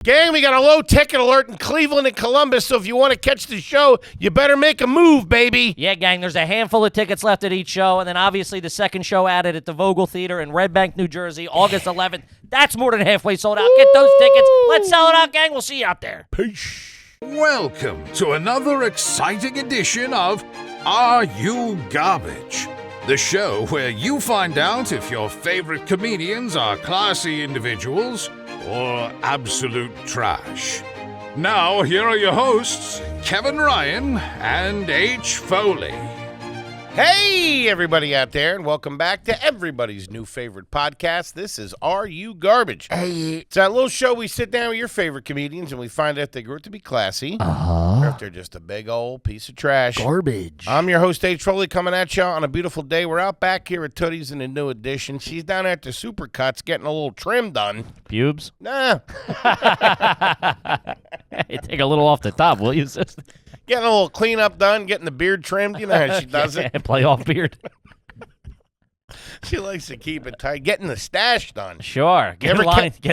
Gang, we got a low ticket alert in Cleveland and Columbus, so if you want to catch the show, you better make a move, baby. Yeah, gang, there's a handful of tickets left at each show, and then obviously the second show added at the Vogel Theater in Red Bank, New Jersey, August 11th. That's more than halfway sold out. Get those tickets. Let's sell it out, gang. We'll see you out there. Peace. Welcome to another exciting edition of Are You Garbage? The show where you find out if your favorite comedians are classy individuals or absolute trash. Now, here are your hosts, Kevin Ryan and H. Foley. Hey, everybody out there, and welcome back to everybody's new favorite podcast. This is Are You Garbage? Hey. It's that little show we sit down with your favorite comedians, and we find out they grew up to be classy, or if they're just a big old piece of trash. Garbage. I'm your host, H. Foley, coming at you on a beautiful day. We're out back here at Tootie's in the new edition. She's down at the Supercuts getting a little trim done. Pubes? Nah. Hey, take a little off the top, will you, sister? Getting a little cleanup done, getting the beard trimmed. You know how she does it. Playoff beard. She likes to keep it tight. Getting the stash done. Sure. Get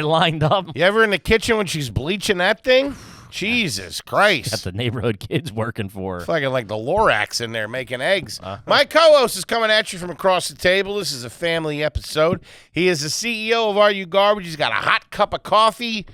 lined up. You ever in the kitchen when she's bleaching that thing? Jesus Christ. Got the neighborhood kids working for her. It's like the Lorax in there making eggs. My co-host is coming at you from across the table. This is a family episode. He is the CEO of Are You Garbage? He's got a hot cup of coffee.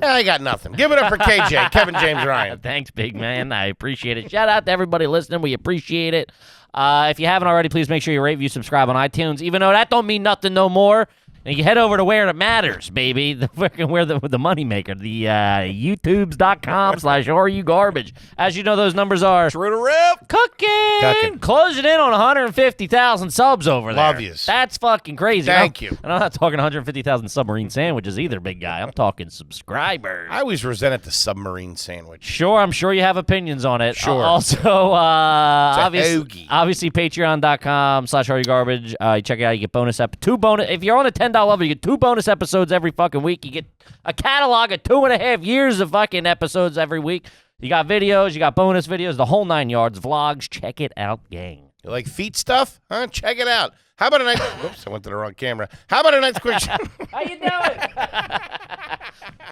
I got nothing. Give it up for KJ, Kevin James Ryan. Thanks, big man. I appreciate it. Shout out to everybody listening. We appreciate it. If you haven't already, please make sure you rate, review, subscribe on iTunes. Even though that don't mean nothing no more. And you head over to where it matters, baby. Where the money maker. The youtubes.com/areyouGarbage. As you know, those numbers are True to rip. Cooking. Closing in on 150,000 subs over there. Love yous. That's fucking crazy. Thank you. And I'm not talking 150,000 submarine sandwiches either, big guy. I'm talking subscribers. I always resented the submarine sandwich. Sure, I'm sure you have opinions on it. Sure. Also, hoagie. obviously, patreon.com/areyouGarbage. You check it out. You get bonus if you're on a $10 level, you get 2 bonus episodes every fucking week. You get a catalog of 2.5 years of fucking episodes every week. You got videos, you got bonus videos, the whole 9 yards, vlogs. Check it out, gang. You like feet stuff? Huh? Check it out. How about a nice... Whoops, I went to the wrong camera. How about a nice quick... How you doing?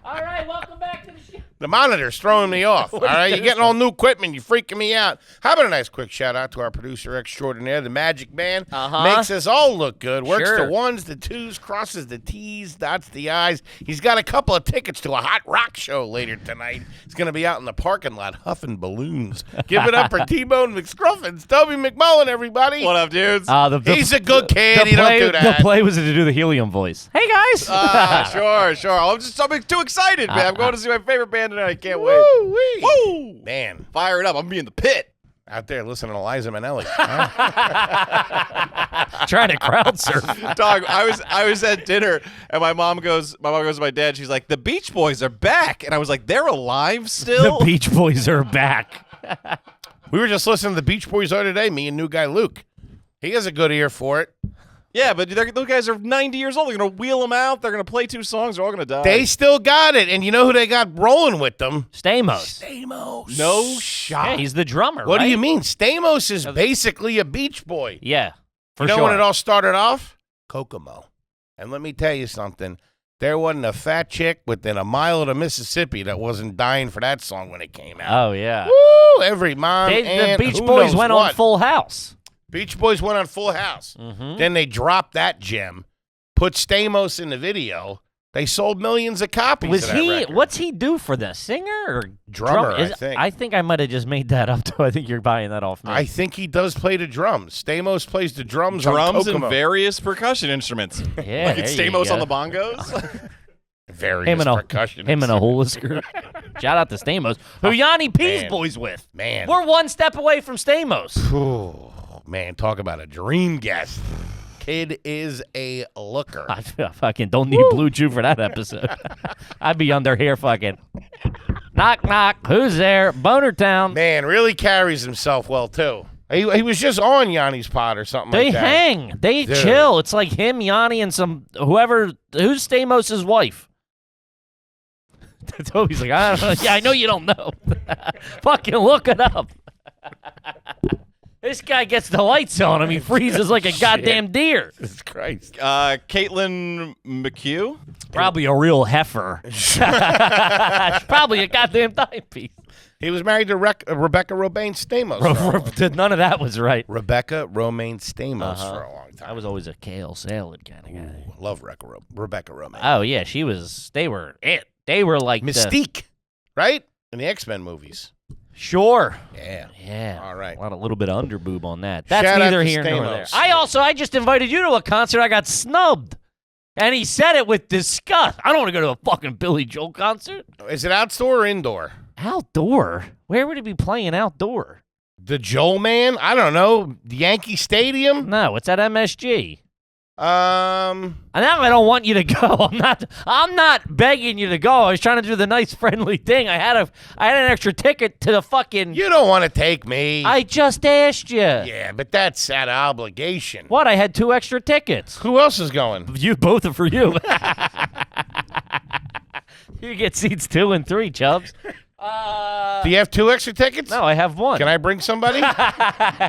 All right, welcome back to the show. The monitor's throwing me off. All right, you're getting all new equipment. You're freaking me out. How about a nice quick shout out to our producer extraordinaire, the Magic Man. Makes us all look good. Works Sure. the ones, the twos, crosses the T's, dots the I's. He's got a couple of tickets to a hot rock show later tonight. He's going to be out in the parking lot huffing balloons. Give it up for T-Bone McScruffins. Toby McMullen, everybody. What up, dudes? He's a good kid. He don't do that. The play was to do the helium voice. Hey, guys. Sure. I'm too excited, man. I'm going to see my favorite band tonight. I can't wait. Woo-wee. Woo! Man. Fire it up. I'm being the pit. Out there listening to Liza Minnelli. Trying to crowd surf. Dog, I was at dinner, and my mom goes to my dad. She's like, the Beach Boys are back. And I was like, they're alive still? The Beach Boys are back. We were just listening to the Beach Boys the other day, me and new guy Luke. He has a good ear for it. Yeah, but those guys are 90 years old. They're going to wheel them out. They're going to play 2 songs. They're all going to die. They still got it. And you know who they got rolling with them? Stamos. No shot. Yeah, he's the drummer, What right? do you mean? Stamos is basically a Beach Boy. Yeah, for you know sure. when it all started off? Kokomo. And let me tell you something. There wasn't a fat chick within a mile of the Mississippi that wasn't dying for that song when it came out. Oh, yeah. Woo! Every mom The and Beach who Boys knows went what. on Full House. Beach Boys went on Full House. Then they dropped that gem, put Stamos in the video. They sold millions of copies of that record. What's he do for this? Singer or Drummer, drum? I think. I think I might have just made that up, too. I think you're buying that off me. I think he does play the drums. Stamos plays the drums on Drums and Kokomo. various percussion instruments. Yeah, Like it's there you Stamos go. on the bongos. Various percussion. Him and a hula skirt. Shout out to Stamos, who Yanni P's man. boys with. Man. We're one step away from Stamos. Oh, man, talk about a dream guest. Kid is a looker. I fucking don't need Blue Chew for that episode. I'd be under here fucking. Knock, knock. Who's there? Boner Town. Man, really carries himself well, too. He was just on Yanni's pod or something They like that. hang. They Dude. chill. It's like him, Yanni, and some whoever. Who's Stamos' wife? Toby's like, I don't know. Yeah, I know you don't know. Fucking look it up. This guy gets the lights on him. He freezes like a goddamn deer. Jesus Christ. Caitlin McHugh. Probably a real heifer. She's probably a goddamn timepiece. He was married to Rebecca Romaine Stamos. None of that was right. Rebecca Romaine Stamos for a long time. I was always a kale salad kind of guy. Ooh, love Rebecca Romaine. Oh, yeah, she was. They were it. They were like Mystique, right? In the X-Men movies. Sure. Yeah. Yeah. All right. A little bit of underboob on that. That's Shout out neither to here nor there. Stamos. I just invited you to a concert. I got snubbed. And he said it with disgust. I don't want to go to a fucking Billy Joel concert. Is it outdoor or indoor? Outdoor? Where would he be playing outdoor? The Joel Man? I don't know. The Yankee Stadium? No, it's at MSG. Now I don't want you to go. I'm not begging you to go. I was trying to do the nice friendly thing. I had an extra ticket to the fucking. you don't want to take me. I just asked you. Yeah, but that's out of obligation. What? I had 2 extra tickets. Who else is going? You both are for you. You get seats 2 and 3, Chubbs. Do you have 2 extra tickets? No, I have 1. Can I bring somebody?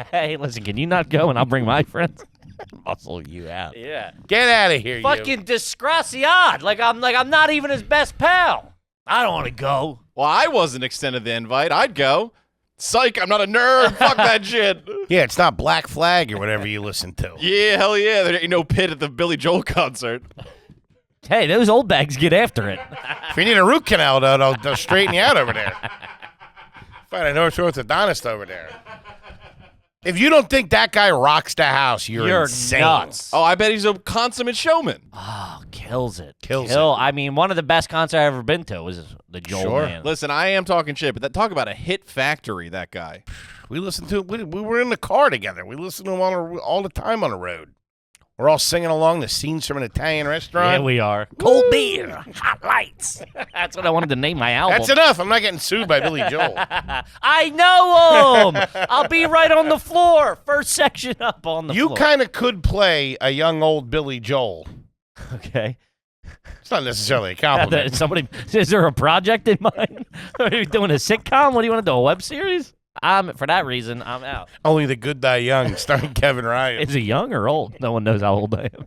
Hey, listen, can you not go and I'll bring my friends? Muscle you out. Yeah. Get out of here, you. Fucking disgraciad. Like I'm not even his best pal. I don't want to go. Well, I wasn't extended the invite. I'd go. Psych, I'm not a nerd. Fuck that shit. Yeah, it's not Black Flag or whatever you listen to. Yeah, hell yeah. There ain't no pit at the Billy Joel concert. Hey, those old bags get after it. If you need a root canal, though, they'll straighten you out over there. Find a North orthodontist over there. If you don't think that guy rocks the house, you're insane. Nuts. Oh, I bet he's a consummate showman. Oh, kills it. Kills it. I mean, one of the best concerts I ever been to was the Joel Sure. Man. Listen, I am talking shit, but talk about a hit factory, that guy. We listened to we were in the car together. We listened to him all the time on the road. We're all singing along the scenes from an Italian restaurant. Yeah, we are. Cold beer, hot lights. That's what I wanted to name my album. That's enough. I'm not getting sued by Billy Joel. I know him. I'll be right on the floor. First section up on the floor. You kind of could play a young old Billy Joel. Okay. It's not necessarily a compliment. Is there a project in mind? Are you doing a sitcom? What do you want to do? A web series? For that reason, I'm out. Only the Good Die Young, starring Kevin Ryan. Is he young or old? No one knows how old I am.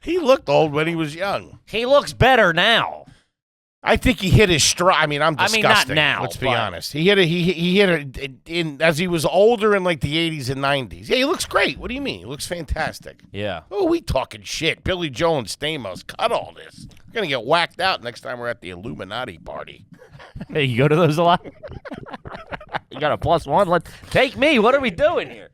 He looked old when he was young. He looks better now. I think he hit his stride. I mean, I'm disgusting. not now, Let's be but- honest. He hit it in as he was older in like the 80s and 90s. Yeah, he looks great. What do you mean? He looks fantastic. Yeah. Oh, we talking shit. Billy Joel and Stamos. Cut all this. We're going to get whacked out next time we're at the Illuminati party. Hey, you go to those a lot? You got a +1? Take me. What are we doing here?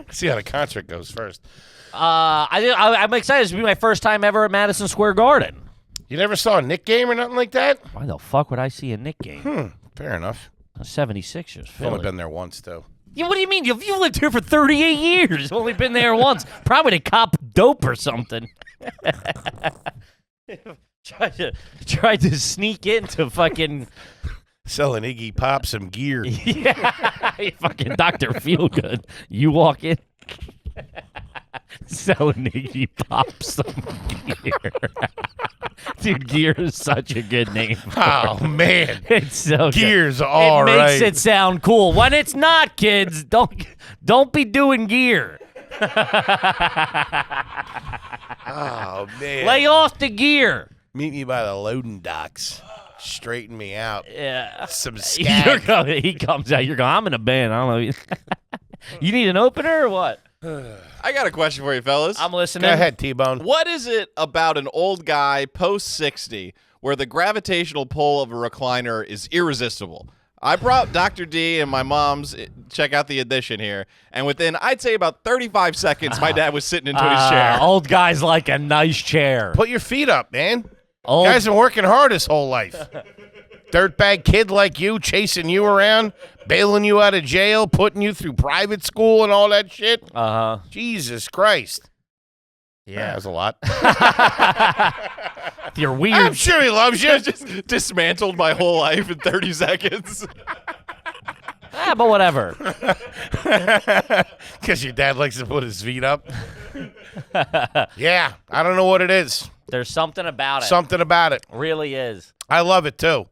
See how the concert goes first. I'm excited. This will be my first time ever at Madison Square Garden. You never saw a Knick game or nothing like that? Why the fuck would I see a Knick game? Fair enough. 76ers. I've only Philly. been there once, though. Yeah, what do you mean? You've lived here for 38 years. Only been there once. Probably to cop dope or something. Tried to sneak into fucking Selling Iggy Pop some gear. yeah, fucking Dr. Feelgood. You walk in, selling Iggy Pop some gear. Dude, Gear is such a good name. Oh, man. It's so Gear's good. all It makes right. it sound cool. When it's not, kids, don't be doing Gear. Oh, man. Lay off the Gear. Meet me by the loading docks. Straighten me out. Yeah. Some skag. He comes out. You're going, I'm in a band. I don't know. You need an opener or what? I got a question for you, fellas. I'm listening. Go ahead, T-Bone. What is it about an old guy post 60 where the gravitational pull of a recliner is irresistible? I brought Dr. D and my mom's check out the edition here, and within I'd say about 35 seconds, my dad was sitting into his chair. Old guys like a nice chair. Put your feet up, man. Old Guy's been working hard his whole life. Dirtbag kid like you, chasing you around, bailing you out of jail, putting you through private school and all that shit. Jesus Christ. Yeah. That was a lot. You're weird. I'm sure he loves you. Just dismantled my whole life in 30 seconds. But whatever. Because your dad likes to put his feet up. Yeah, I don't know what it is. There's something about it. Something about it. Really is. I love it too.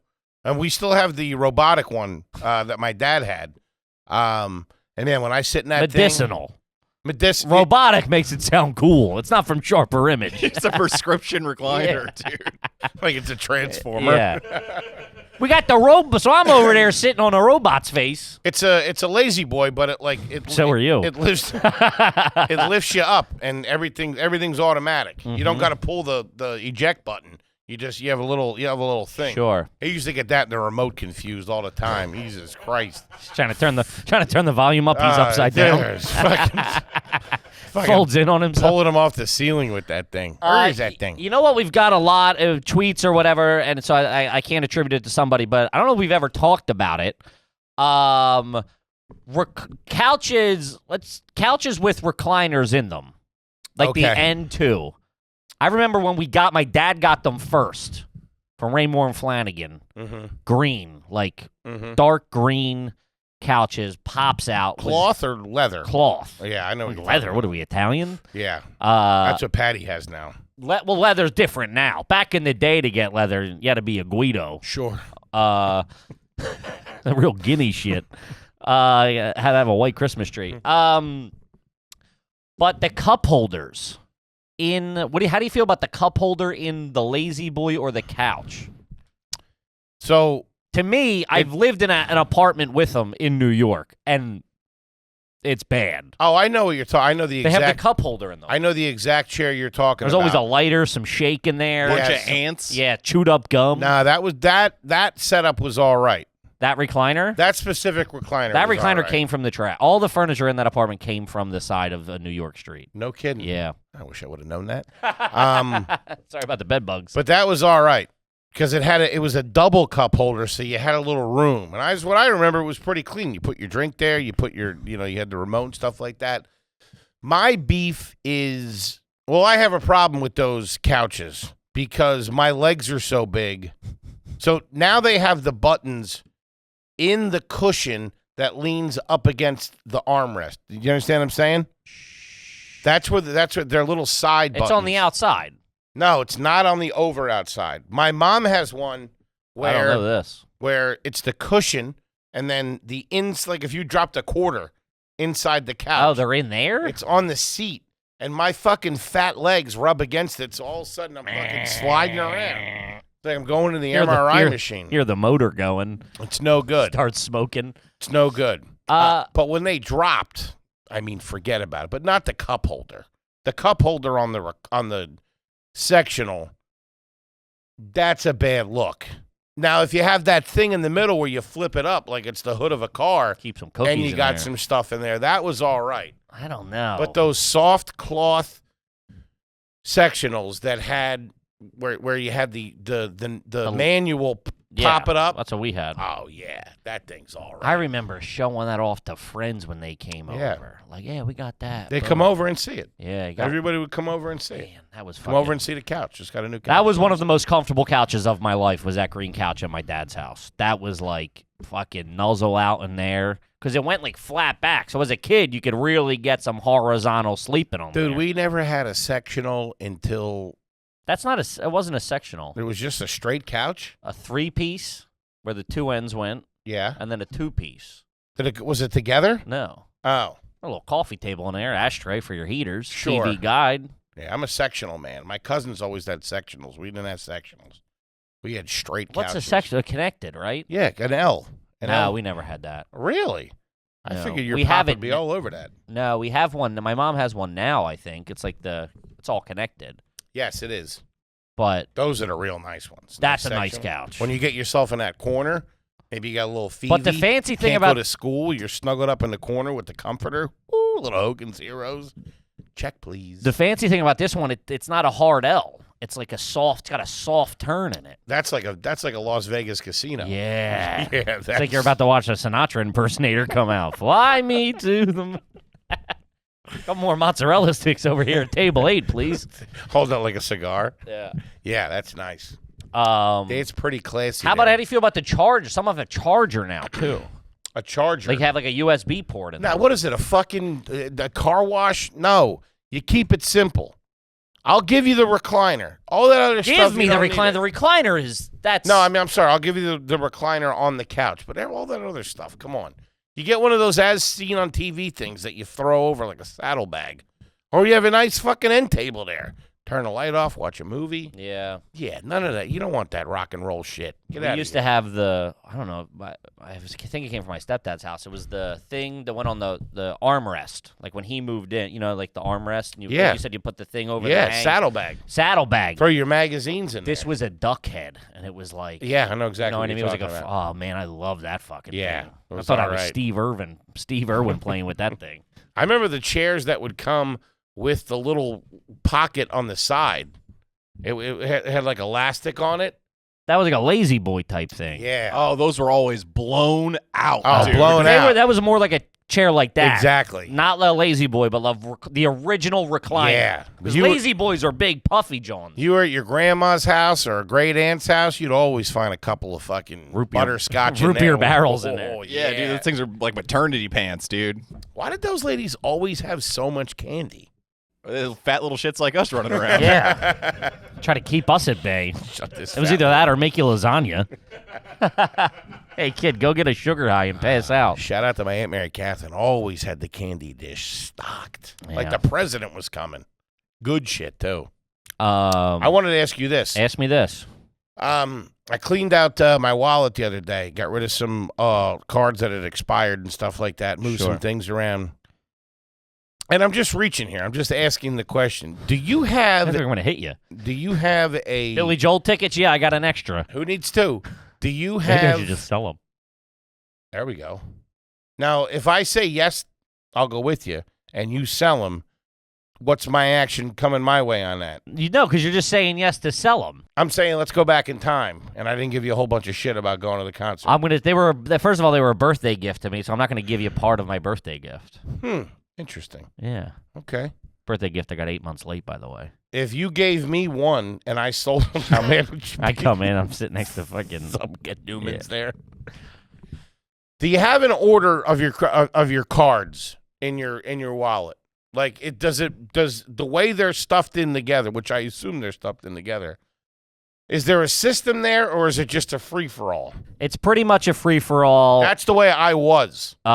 And we still have the robotic one that my dad had. And then when I sit in that Medicinal. thing, Robotic makes it sound cool. It's not from Sharper Image. It's a prescription recliner, dude. Like it's a transformer. Yeah. We got the robot, so I'm over there sitting on a robot's face. It's a lazy boy, but So are you. It lifts it lifts you up, and everything's automatic. You don't got to pull the eject button. You have a little thing. Sure. I used to get that in the remote confused all the time. Jesus Christ. Trying to turn the volume up. He's upside down. Fucking Folds in on himself. pulling him off the ceiling with that thing. Where is that thing? You know what? We've got a lot of tweets or whatever, and so I can't attribute it to somebody, but I don't know if we've ever talked about it. Couches with recliners in them, like the N2. I remember when my dad got them first from Raymore and Flanagan. Green, dark green couches, pops out. Cloth or leather? Cloth. Yeah, I know. Leather. What are we, Italian? Yeah. That's what Patty has now. Well, leather's different now. Back in the day, to get leather, you had to be a Guido. Sure. A real guinea shit. Had to have a white Christmas tree. But the cup holders how do you feel about the cup holder in the Lazy Boy or the couch? So to me, I've lived in an apartment with them in New York, and it's bad. Oh, I know what you're talking. I know the they exact. have the cup holder in them. I know the exact chair you're talking There's about. always a lighter, some shake in there. Bunch of ants. Yeah, chewed up gum. Nah, that setup was all right. That recliner? That specific recliner. That was recliner all right. came from the track. All the furniture in that apartment came from the side of New York Street. No kidding. Yeah. I wish I would have known that. Sorry about the bed bugs. But that was all right because it was a double cup holder, so you had a little room. And what I remember, it was pretty clean. You put your drink there. You put you had the remote and stuff like that. My beef is, I have a problem with those couches because my legs are so big. So now they have the buttons in the cushion that leans up against the armrest. You understand what I'm saying? That's where their little side buttons. It's on the outside. No, it's not on the outside. My mom has one I don't know this. where it's the cushion and then the like if you dropped a quarter inside the couch. Oh, they're in there? It's on the seat. And my fucking fat legs rub against it, so all of a sudden I'm fucking sliding around. It's like I'm going to the MRI machine. Hear the motor going. It's no good. Start smoking. It's no good. But when they dropped, forget about it. But not the cup holder. The cup holder on the sectional, that's a bad look. Now, if you have that thing in the middle where you flip it up like it's the hood of a car, keep some cookies and you in got there. some stuff in there, that was all right. I don't know. But those soft cloth sectionals that had where you had the manual pop it up. That's what we had. Oh yeah, that thing's all right. I remember showing that off to friends when they came over. Like, yeah, we got that. They come over and see it. Yeah, everybody would come over and see it. Man, that was come over and see the couch. Just got a new couch. That was one of the most comfortable couches of my life. Was that green couch at my dad's house? That was like fucking nuzzle out in there because it went like flat back. So as a kid, you could really get some horizontal sleeping on there. Dude, we never had a sectional until. That's not a. It wasn't a sectional. It was just a straight couch. A 3-piece where the two ends went. Yeah. And then a 2-piece. Was it together? No. Oh. A little coffee table in there, ashtray for your heaters. Sure. TV guide. Yeah, I'm a sectional man. My cousins always had sectionals. We didn't have sectionals. We had straight couches. What's a sectional? Connected, right? Yeah, an L. No, we never had that. Really? I No. figured your We pop have would it be all over that. No, we have one. My mom has one now, I think. It's like it's all connected. Yes, it is. But those are the real nice ones. That's a nice couch. When you get yourself in that corner, maybe you got a little fever. But the fancy thing can't about go to school, you're snuggled up in the corner with the comforter. Ooh, little Hogan's Heroes. Check, please. The fancy thing about this one, it's not a hard L. It's like it's got a soft turn in it. That's like a Las Vegas casino. Yeah. Yeah, It's like you're about to watch a Sinatra impersonator come out. Fly me to the Couple more mozzarella sticks over here at table 8, please. Holding it like a cigar. Yeah. Yeah, that's nice. It's pretty classy. How do you feel about the charger? Some have a charger now, too. A charger? They have like a USB port in there. Now, what is it, a fucking a car wash? No. You keep it simple. I'll give you the recliner. All that other stuff. Give me the recliner. The recliner is, that's... No, I'm sorry. I'll give you the recliner on the couch. But all that other stuff, come on. You get one of those as seen on TV things that you throw over like a saddlebag. Or you have a nice fucking end table there. Turn the light off, watch a movie. Yeah. Yeah, none of that. You don't want that rock and roll shit. Get We out used of here. to have the, I don't know, I think it came from my stepdad's house. It was the thing that went on the armrest. Like when he moved in, like the armrest. And Yeah. You said you put the thing over Yeah, the hang. saddlebag. Saddlebag. Throw your magazines in This there. was a duck head, and it was like, Yeah, I know exactly you know what I mean? It was like talking a, about. oh man, I love that fucking Yeah, thing. it I was thought I was alright. Steve Irwin playing with that thing. I remember the chairs that would come with the little pocket on the side. It had like elastic on it. That was like a lazy boy type thing. Yeah. Oh, those were always blown out. Oh, dude. blown out. That was more like a chair like that. Exactly. Not the lazy boy, but the original recliner. Yeah. Because You were- lazy boys are big, puffy johns. You were at your grandma's house or a great aunt's house, you'd always find a couple of fucking Root beer- butterscotch in root there. beer barrels in there. Oh, Yeah, dude, those things are like maternity pants, dude. Why did those ladies always have so much candy? Fat little shits like us running around. Yeah. Try to keep us at bay. Shut this It was fat- either that or make you lasagna. Hey, kid, go get a sugar high and pass out. Shout out to my Aunt Mary Catherine. Always had the candy dish stocked. Like Yeah. the president was coming. Good shit, too. I I wanted to ask you this. Ask me this. I cleaned out my wallet the other day. Got rid of some cards that had expired and stuff like that. Moved Sure. some things around. And I'm just reaching here. I'm just asking the question. Do you I have think I'm going to hit you. a Billy Joel tickets? Yeah, I got an extra. Who needs two? Do you Maybe I have should just sell them. There we go. Now, if I say yes, I'll go with you and you sell them, what's my action coming my way on that? You know, because you're just saying yes to sell them. I'm saying let's go back in time, and I didn't give you a whole bunch of shit about going to the concert. First of all, they were a birthday gift to me, so I'm not going to give you part of my birthday gift. Interesting. Yeah. Okay. Birthday gift I got 8 months late, by the way. If you gave me one and I sold them, how mad would you I be? come in, I'm sitting next to fucking Some get Newman's there. Do you have an order of your cards in your wallet? Like does the way they're stuffed in together, which I assume they're stuffed in together, is there a system there or is it just a free for all? It's pretty much a free for all. That's the way I was Uh,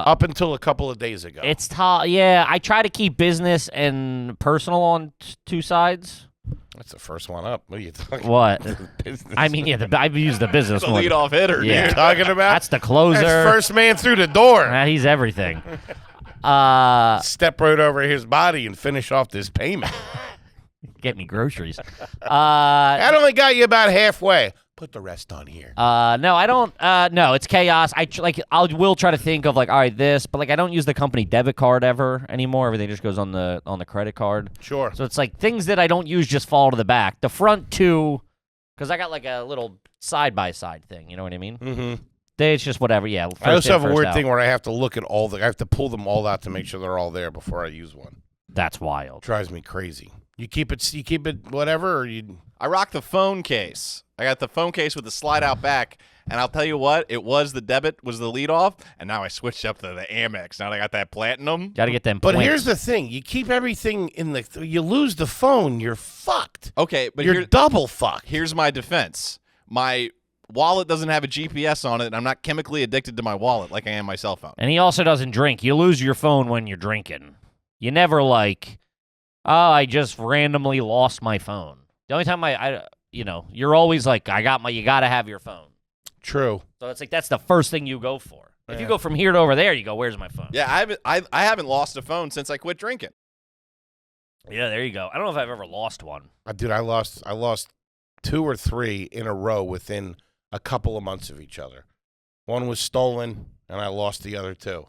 up until a couple of days ago. it's yeah. I try to keep business and personal on two sides. That's the first one up. What are you talking What? Business. I mean, yeah, I've used the business The one. leadoff hitter, Yeah. dude. talking about? That's the closer. That's first man through the door. He's everything. Step right over his body and finish off this payment. Get me groceries. That only got you about halfway. Put the rest on here. No, I don't. No, it's chaos. I will try to think of like, all right, this, but like I don't use the company debit card ever anymore. Everything just goes on the credit card. Sure. So it's like things that I don't use just fall to the back. The front two, because I got like a little side by side thing. You know what I mean? Mm-hmm. It's just whatever. Yeah. I also have a weird out. thing where I have to look at I have to pull them all out to make sure they're all there before I use one. That's wild. Drives me crazy. You keep it whatever, or you. I rock the phone case. I got the phone case with the slide out back, and I'll tell you what, it was the debit was the lead off, and now I switched up to the Amex. Now I got that platinum. Got to get them. But points. here's the thing: you keep everything in the. You lose the phone, you're fucked. Okay, but You're double fucked. here's my defense. My wallet doesn't have a GPS on it, and I'm not chemically addicted to my wallet like I am my cell phone. And he also doesn't drink. You lose your phone when you're drinking. You never like, oh, I just randomly lost my phone. The only time you're always like, you got to have your phone. True. So it's like that's the first thing you go for. If you Yeah. go from here to over there, you go, where's my phone? Yeah, I haven't lost a phone since I quit drinking. Yeah, there you go. I don't know if I've ever lost one. Dude, I lost 2 or 3 in a row within a couple of months of each other. One was stolen, and I lost the other 2.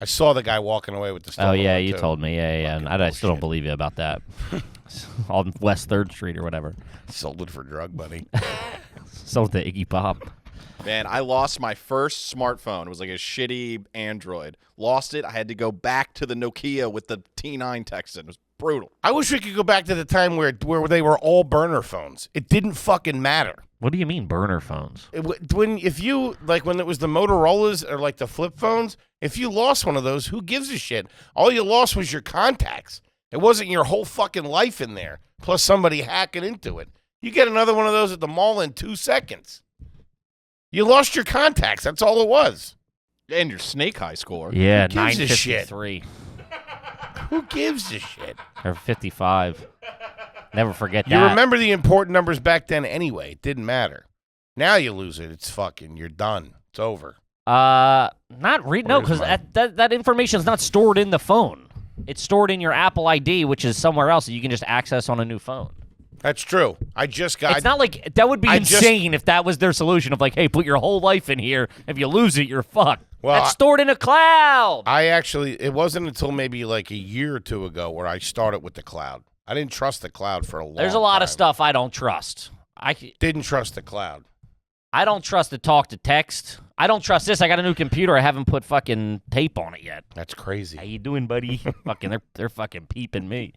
I saw the guy walking away with the stolen Oh, yeah, one, you too. told me. Yeah. And Fucking I still don't bullshit. believe you about that. On West 3rd Street or whatever. Sold it for drug money. Sold to Iggy Pop. Man, I lost my first smartphone. It was like a shitty Android. Lost it. I had to go back to the Nokia with the T9 texting. It was brutal. I wish we could go back to the time where they were all burner phones. It didn't fucking matter. What do you mean burner phones? When it was the Motorola's or like the flip phones, if you lost one of those, who gives a shit? All you lost was your contacts. It wasn't your whole fucking life in there, plus somebody hacking into it. You get another one of those at the mall in 2 seconds. You lost your contacts. That's all it was. And your snake high score. Yeah, Who gives a shit? 953 Who gives a shit? or 55. Never forget You that. remember the important numbers back then anyway. It didn't matter. Now you lose it. It's fucking, you're done. It's over. Not no, Where's because mine? that information is not stored in the phone. It's stored in your Apple ID, which is somewhere else that you can just access on a new phone. That's true. I just got. It's not like that would be insane if that was their solution of like, hey, put your whole life in here. If you lose it, you're fucked. Well, That's stored in a cloud. It wasn't until maybe like a year or two ago where I started with the cloud. I didn't trust the cloud for a long time. There's a lot of stuff I don't trust. Didn't trust the cloud. I don't trust the talk to text. I don't trust this. I got a new computer. I haven't put fucking tape on it yet. That's crazy. How you doing, buddy? Fucking, they're fucking peeping me.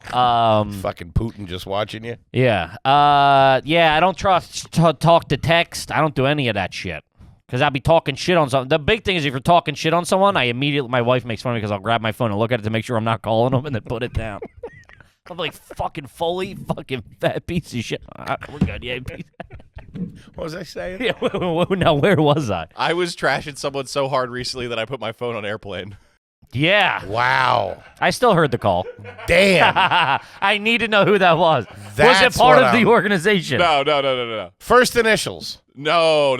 Fucking Putin just watching you. Yeah. I don't trust talk to text. I don't do any of that shit. Because I'll be talking shit on someone. The big thing is if you're talking shit on someone, my wife makes fun of me because I'll grab my phone and look at it to make sure I'm not calling them and then put it down. I'm like, fucking Foley, fucking fat piece of shit. We're good, yeah. What was I saying? Yeah, now where was I? I was trashing someone so hard recently that I put my phone on airplane. Yeah. Wow. I still heard the call. Damn. I need to know who that was. Was That's it part what of the I'm- organization? No. First initials. No.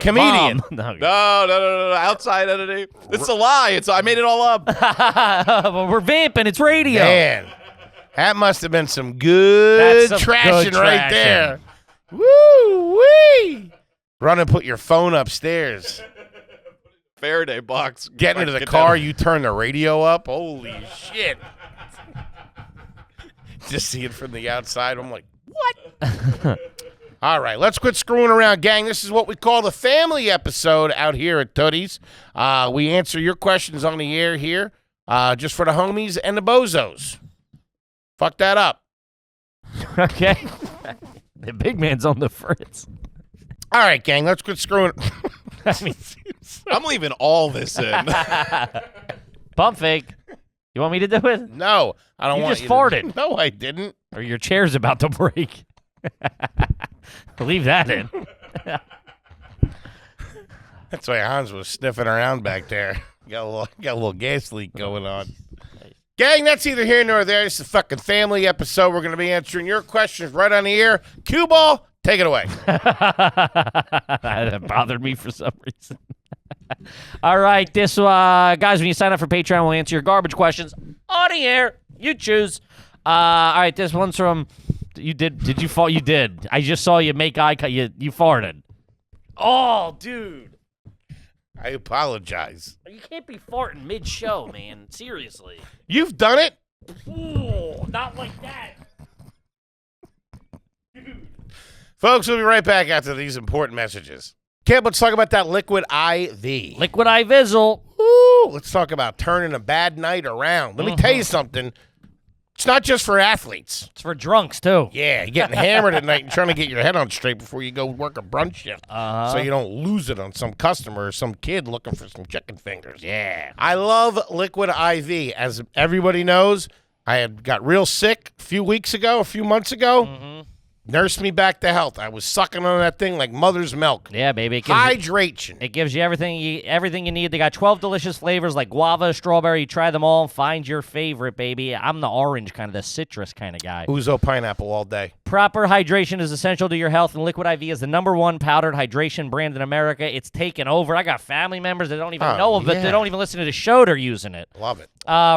Comedian. Mom. No. No. Outside entity. It's a lie. I made it all up. Well, we're vamping. It's radio. Man. That must have been some good That's some trashing good right trashing. there. Woo-wee. Run and put your phone upstairs. Faraday box. Getting into the car, you turn the radio up. Holy shit. Just see it from the outside. I'm like, what? All right, let's quit screwing around, gang. This is what we call the family episode out here at Tootie's. We answer your questions on the air here just for the homies and the bozos. Fuck that up. Okay. The big man's on the fritz. All right, gang, let's quit screwing. I mean, I'm leaving all this in. pump fake. You want me to do it? No, I don't You want just you farted. To. No, I didn't. Or your chair's about to break. Leave that in. That's why Hans was sniffing around back there. Got a little gas leak going on. Gang, that's either here nor there. It's a fucking family episode. We're going to be answering your questions right on the air. Cue ball, take it away. That bothered me for some reason. All right, this guys, when you sign up for Patreon, we'll answer your garbage questions on the air. You choose. All right, this one's from. You did you fall? You did. I just saw you make eye contact. You farted. Oh, dude. I apologize. You can't be farting mid-show, man. Seriously. You've done it? Ooh, not like that. Folks, we'll be right back after these important messages. Kip, let's talk about that liquid IV. Liquid eye Vizzle. Ooh, let's talk about turning a bad night around. Let me tell you something. It's not just for athletes. It's for drunks, too. Yeah, you're getting hammered at night and trying to get your head on straight before you go work a brunch shift. So you don't lose it on some customer or some kid looking for some chicken fingers. Yeah. I love liquid IV. As everybody knows, I had got real sick a few months ago. Nursed me back to health. I was sucking on that thing like mother's milk. Yeah, baby. Hydration. It gives you everything you need. They got 12 delicious flavors like guava, strawberry. You try them all. Find your favorite, baby. I'm the orange kind of, the citrus kind of guy. Ouzo pineapple all day. Proper hydration is essential to your health, and Liquid IV is the #1 powdered hydration brand in America. It's taken over. I got family members that don't even know of it. They don't even listen to the show. They're using it. Love it.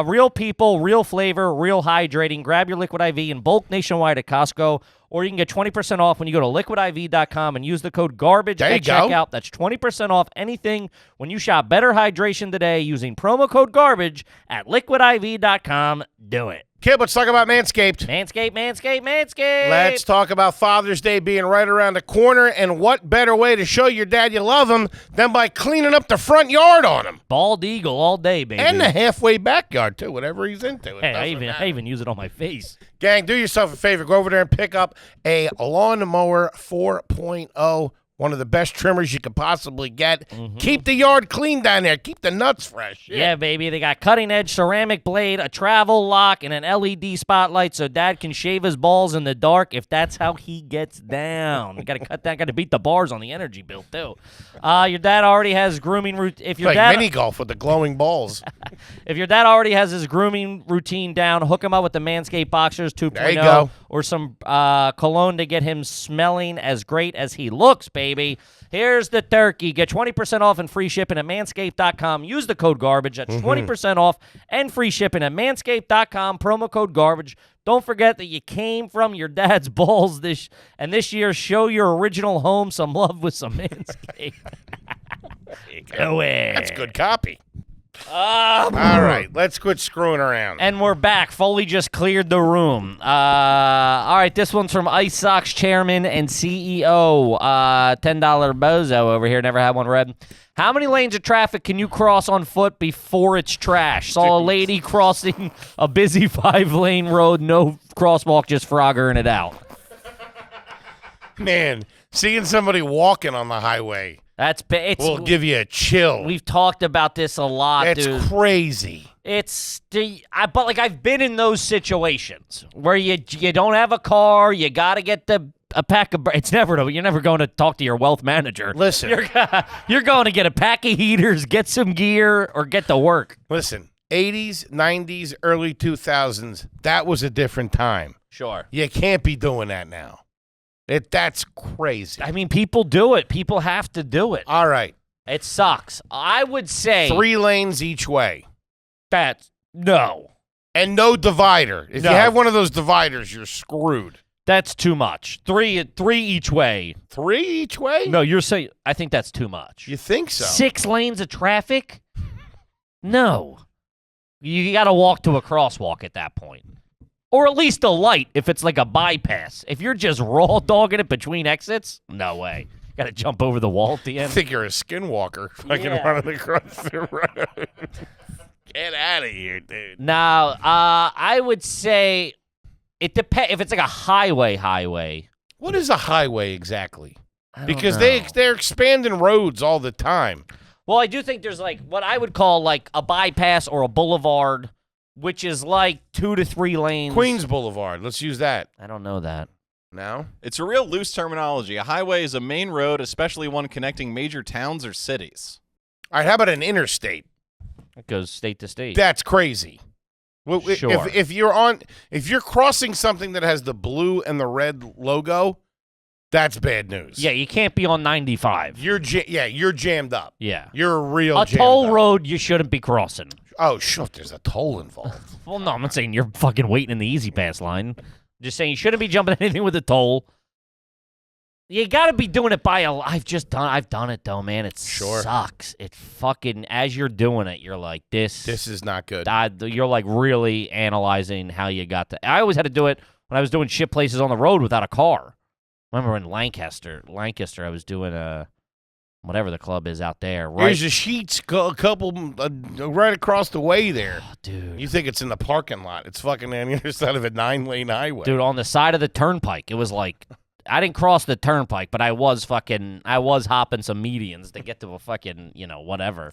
Real people, real flavor, real hydrating. Grab your Liquid IV in bulk nationwide at Costco, or you can get 20% off when you go to liquidiv.com and use the code GARBAGE at checkout. That's 20% off anything when you shop Better Hydration today using promo code GARBAGE at liquidiv.com. Do it. Kid, let's talk about Manscaped. Manscaped. Let's talk about Father's Day being right around the corner, and what better way to show your dad you love him than by cleaning up the front yard on him. Bald eagle all day, baby. And the halfway backyard, too, whatever he's into. Hey, I even use it on my face. Gang, do yourself a favor. Go over there and pick up a Lawnmower 4.0 One of the best trimmers you could possibly get. Keep the yard clean down there. Keep the nuts fresh. Yeah, baby. They got cutting-edge ceramic blade, a travel lock, and an LED spotlight so Dad can shave his balls in the dark if that's how he gets down. You got to cut that. Got to beat the bars on the energy bill, too. Your dad already has grooming routine. If your like mini golf with the glowing balls. If your dad already has his grooming routine down, hook him up with the Manscaped Boxers 2.0 There you go. or some cologne to get him smelling as great as he looks, baby. Here's the turkey. Get 20% off and free shipping at manscaped.com. Use the code GARBAGE. That's 20% off and free shipping at manscaped.com. Promo code GARBAGE. Don't forget that you came from your dad's balls this year. Show your original home some love with some Manscaped. Do it. That's good copy. All right, let's quit screwing around. And we're back. Foley just cleared the room. All right, this one's from Ice Sox chairman and CEO, $10 Bozo over here. Never had one read. How many lanes of traffic can you cross on foot before it's trash? Saw a lady crossing a busy 5-lane road, no crosswalk, just froggering it out. Man, seeing somebody walking on the highway will give you a chill. We've talked about this a lot, It's dude. crazy. But like I've been in those situations where you don't have a car, you got to get a pack of. You're never going to talk to your wealth manager. Listen, you're going to get a pack of heaters, get some gear, or get to work. Listen, 80s, 90s, early 2000s. That was a different time. Sure. You can't be doing that now. That's crazy. I mean, people do it. People have to do it. All right. It sucks. I would say 3 lanes each way. No. And no divider. If No. you have one of those dividers, you're screwed. That's too much. Three each way. 3 each way? No, you're saying. I think that's too much. You think so? 6 lanes of traffic? No. You got to walk to a crosswalk at that point. Or at least a light if it's like a bypass. If you're just raw dogging it between exits, no way. Got to jump over the wall at the I end. think you're a skinwalker. Fucking running across the road. Get out of here, dude. Now, I would say it depends. If it's like a highway. What is a highway exactly? I don't Because know. they're expanding roads all the time. Well, I do think there's like what I would call like a bypass or a boulevard, which is like 2 to 3 lanes. Queens Boulevard. Let's use that. I don't know that. Now? It's a real loose terminology. A highway is a main road, especially one connecting major towns or cities. All right, how about an interstate? It goes state to state. That's crazy. Sure. If you're crossing something that has the blue and the red logo, that's bad news. Yeah, you can't be on 95. You're jammed up. Yeah. You're real A jammed toll up. road you shouldn't be crossing. Oh, shit, there's a toll involved. Well, no, I'm not saying you're fucking waiting in the easy pass line. Just saying you shouldn't be jumping anything with a toll. You got to be doing it by I've done it though, man. It sucks. It fucking as you're doing it, you're like this This is not good. You're like really analyzing how you got to. I always had to do it when I was doing shit places on the road without a car. I remember in Lancaster, I was doing whatever the club is out there. Right, Here's the Sheets, a couple right across the way there. oh, dude. You think it's in the parking lot. It's fucking on the other side of a 9-lane highway. Dude, on the side of the turnpike, it was like I didn't cross the turnpike, but I was hopping some medians to get to a fucking, whatever.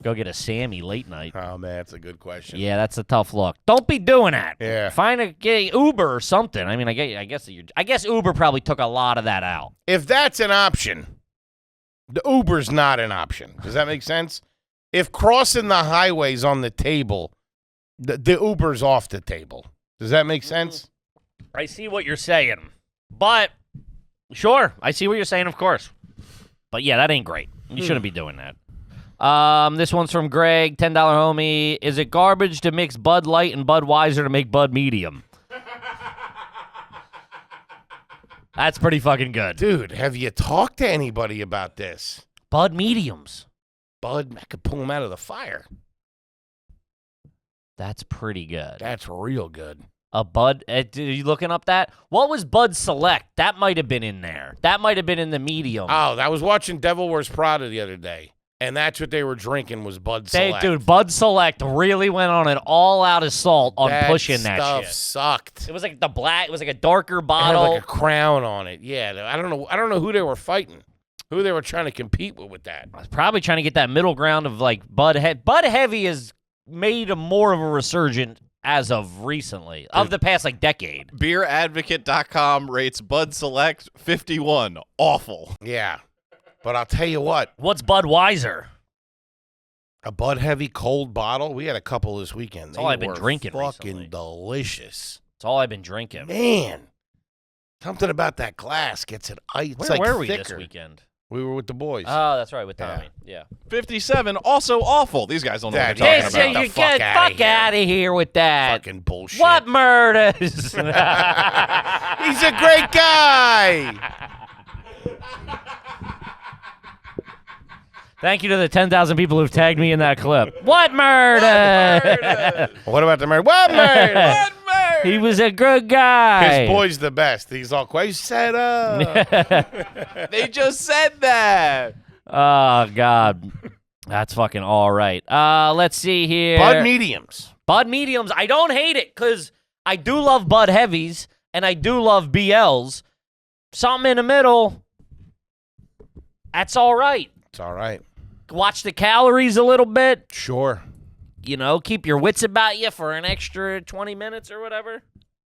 Go get a Sammy late night. Oh, man, that's a good question. Yeah, that's a tough look. Don't be doing that. Yeah. Get Uber or something. I mean, I guess Uber probably took a lot of that out. If that's an option, the Uber's not an option. Does that make sense? If crossing the highway's on the table, the Uber's off the table. Does that make sense? I see what you're saying. But, sure, I see what you're saying, of course. But, yeah, that ain't great. You shouldn't be doing that. This one's from Greg, $10 homie. Is it garbage to mix Bud Light and Budweiser to make Bud Medium? That's pretty fucking good. Dude, have you talked to anybody about this? Bud Mediums. Bud, I could pull him out of the fire. That's pretty good. That's real good. A Bud, are you looking up that? What was Bud Select? That might have been in there. That might have been in the medium. Oh, I was watching Devil Wears Prada the other day, and that's what they were drinking was Bud Select. Dude, Bud Select really went on an all-out assault on pushing that stuff shit. Sucked. It was like it was like a darker It had bottle. like a crown on it. Yeah, I don't know who they were fighting. Who they were trying to compete with that? I was probably trying to get that middle ground of like Bud Heavy. Bud Heavy has made a more of a resurgence as of recently, of the past like decade. BeerAdvocate.com rates Bud Select 51. Awful. Yeah. But I'll tell you what. What's Budweiser? A Bud Heavy cold bottle. We had a couple this weekend. That's all I've been drinking fucking recently. delicious. That's all I've been drinking. Man. Something about that glass gets it ice. Where were we thicker. this weekend? We were with the boys. Oh, that's right, with Tommy. Yeah. 57. Also awful. These guys don't know what That- they're Yeah, talking about. you get fuck out of here with that. Fucking bullshit. What murders? He's a great guy. Thank you to the 10,000 people who've tagged me in that clip. What murder? What about the murder? What murder? He was a good guy. His boy's the best. He's all quiet. He's set up. They just said that. Oh, God. That's fucking all right. Let's see here. Bud mediums. Bud mediums. I don't hate it because I do love Bud heavies and I do love BLs. Something in the middle. That's all right. It's all right. Watch the calories a little bit. Sure. You know, keep your wits about you for an extra 20 minutes or whatever.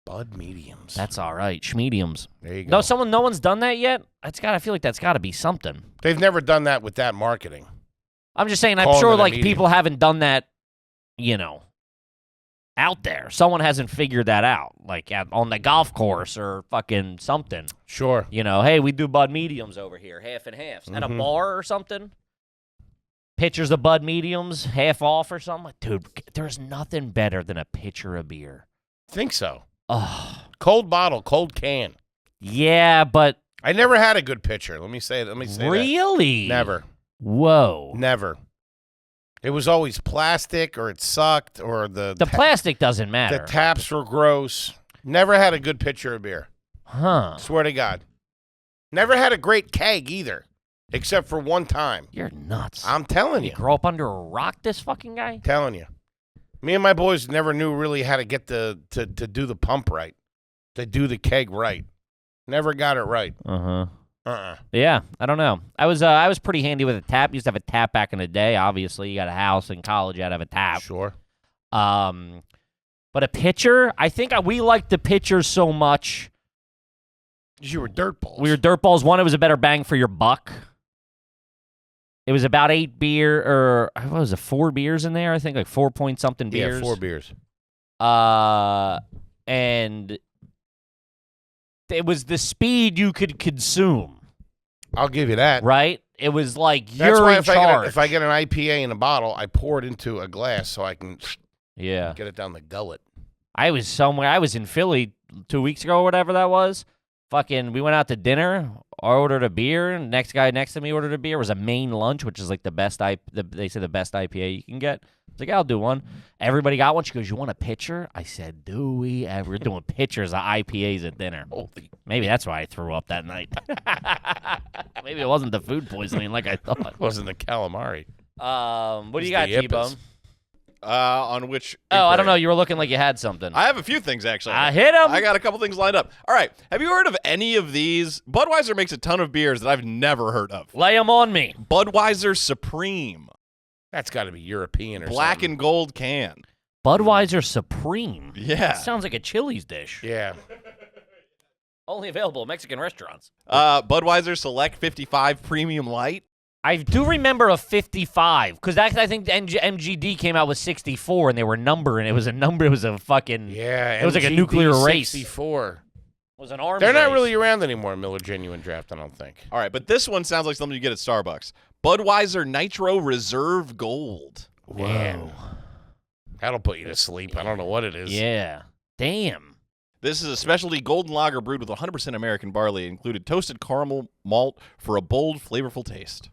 Bud mediums. That's all right. Schmediums. There you go. No one's done that yet? I feel like that's got to be something. They've never done that with that marketing. I'm just saying, I'm Calling sure it a like medium. people haven't done that, you know, out there. Someone hasn't figured that out, like on the golf course or fucking something. Sure. You know, hey, we do Bud mediums over here, half and halves. At a bar or something. Pitchers of Bud mediums, half off or something. Dude, there's nothing better than a pitcher of beer. Think so. Oh, Cold bottle, cold can. yeah, but I never had a good pitcher. Let me say that. really? Never. Whoa. Never. It was always plastic, or it sucked, or The plastic doesn't the matter. taps were gross. Never had a good pitcher of beer. Huh. Swear to God. Never had a great keg either, except for one time. You're nuts. I'm telling You you. grow up under a rock, this fucking guy? Telling you. Me and my boys never knew really how to get to do the pump right, to do the keg right. Never got it right. Uh-huh. Yeah, I don't know. I was pretty handy with a tap. Used to have a tap back in the day. Obviously, you got a house in college, you had to have a tap. Sure. But a pitcher, I think we liked the pitchers so much. You were dirtballs. We were dirtballs. One, it was a better bang for your buck. It was about 8 beer, or what was it, 4 beers in there? I think like 4-point-something beers. Yeah, 4 beers. And it was the speed you could consume, I'll give you that. right? It was like That's you're why in charge. if I get an IPA in a bottle, I pour it into a glass so I can Yeah. get it down the gullet. I was somewhere. I was in Philly 2 weeks ago or whatever that was. Fucking, we went out to dinner. I ordered a beer. And next guy next to me ordered a beer. It was a main lunch, which is like the best. They say the best IPA you can get. I was like, I'll do one. Everybody got one. She goes, you want a pitcher? I said, do we ever? We're doing pitchers of IPAs at dinner. Holy. Maybe that's why I threw up that night. Maybe it wasn't the food poisoning like I thought. Wasn't the calamari. What do It's you got, the Yippas. T-Bone? On which? Oh, I don't inquiry? know. You were looking like you had something. I have a few things, actually. Hit him. I got a couple things lined up. All right. Have you heard of any of these? Budweiser makes a ton of beers that I've never heard of. Lay them on me. Budweiser Supreme. That's got to be European or Black something. and gold can. Budweiser Supreme. Yeah. Sounds like a Chili's dish. Yeah. Only available at Mexican restaurants. Budweiser Select 55 Premium Light. I do remember a 55 because I think MGD came out with 64 and they were numbering. It was a number. It was a fucking. Yeah. It was like a MGD nuclear race. 64. It was an arms They're not race. really around anymore, Miller Genuine Draft, I don't think. All right, but this one sounds like something you get at Starbucks. Budweiser Nitro Reserve Gold. Man. That'll put you to sleep. I don't know what it is. Yeah. Damn. This is a specialty golden lager brewed with 100% American barley. It included toasted caramel malt for a bold, flavorful taste.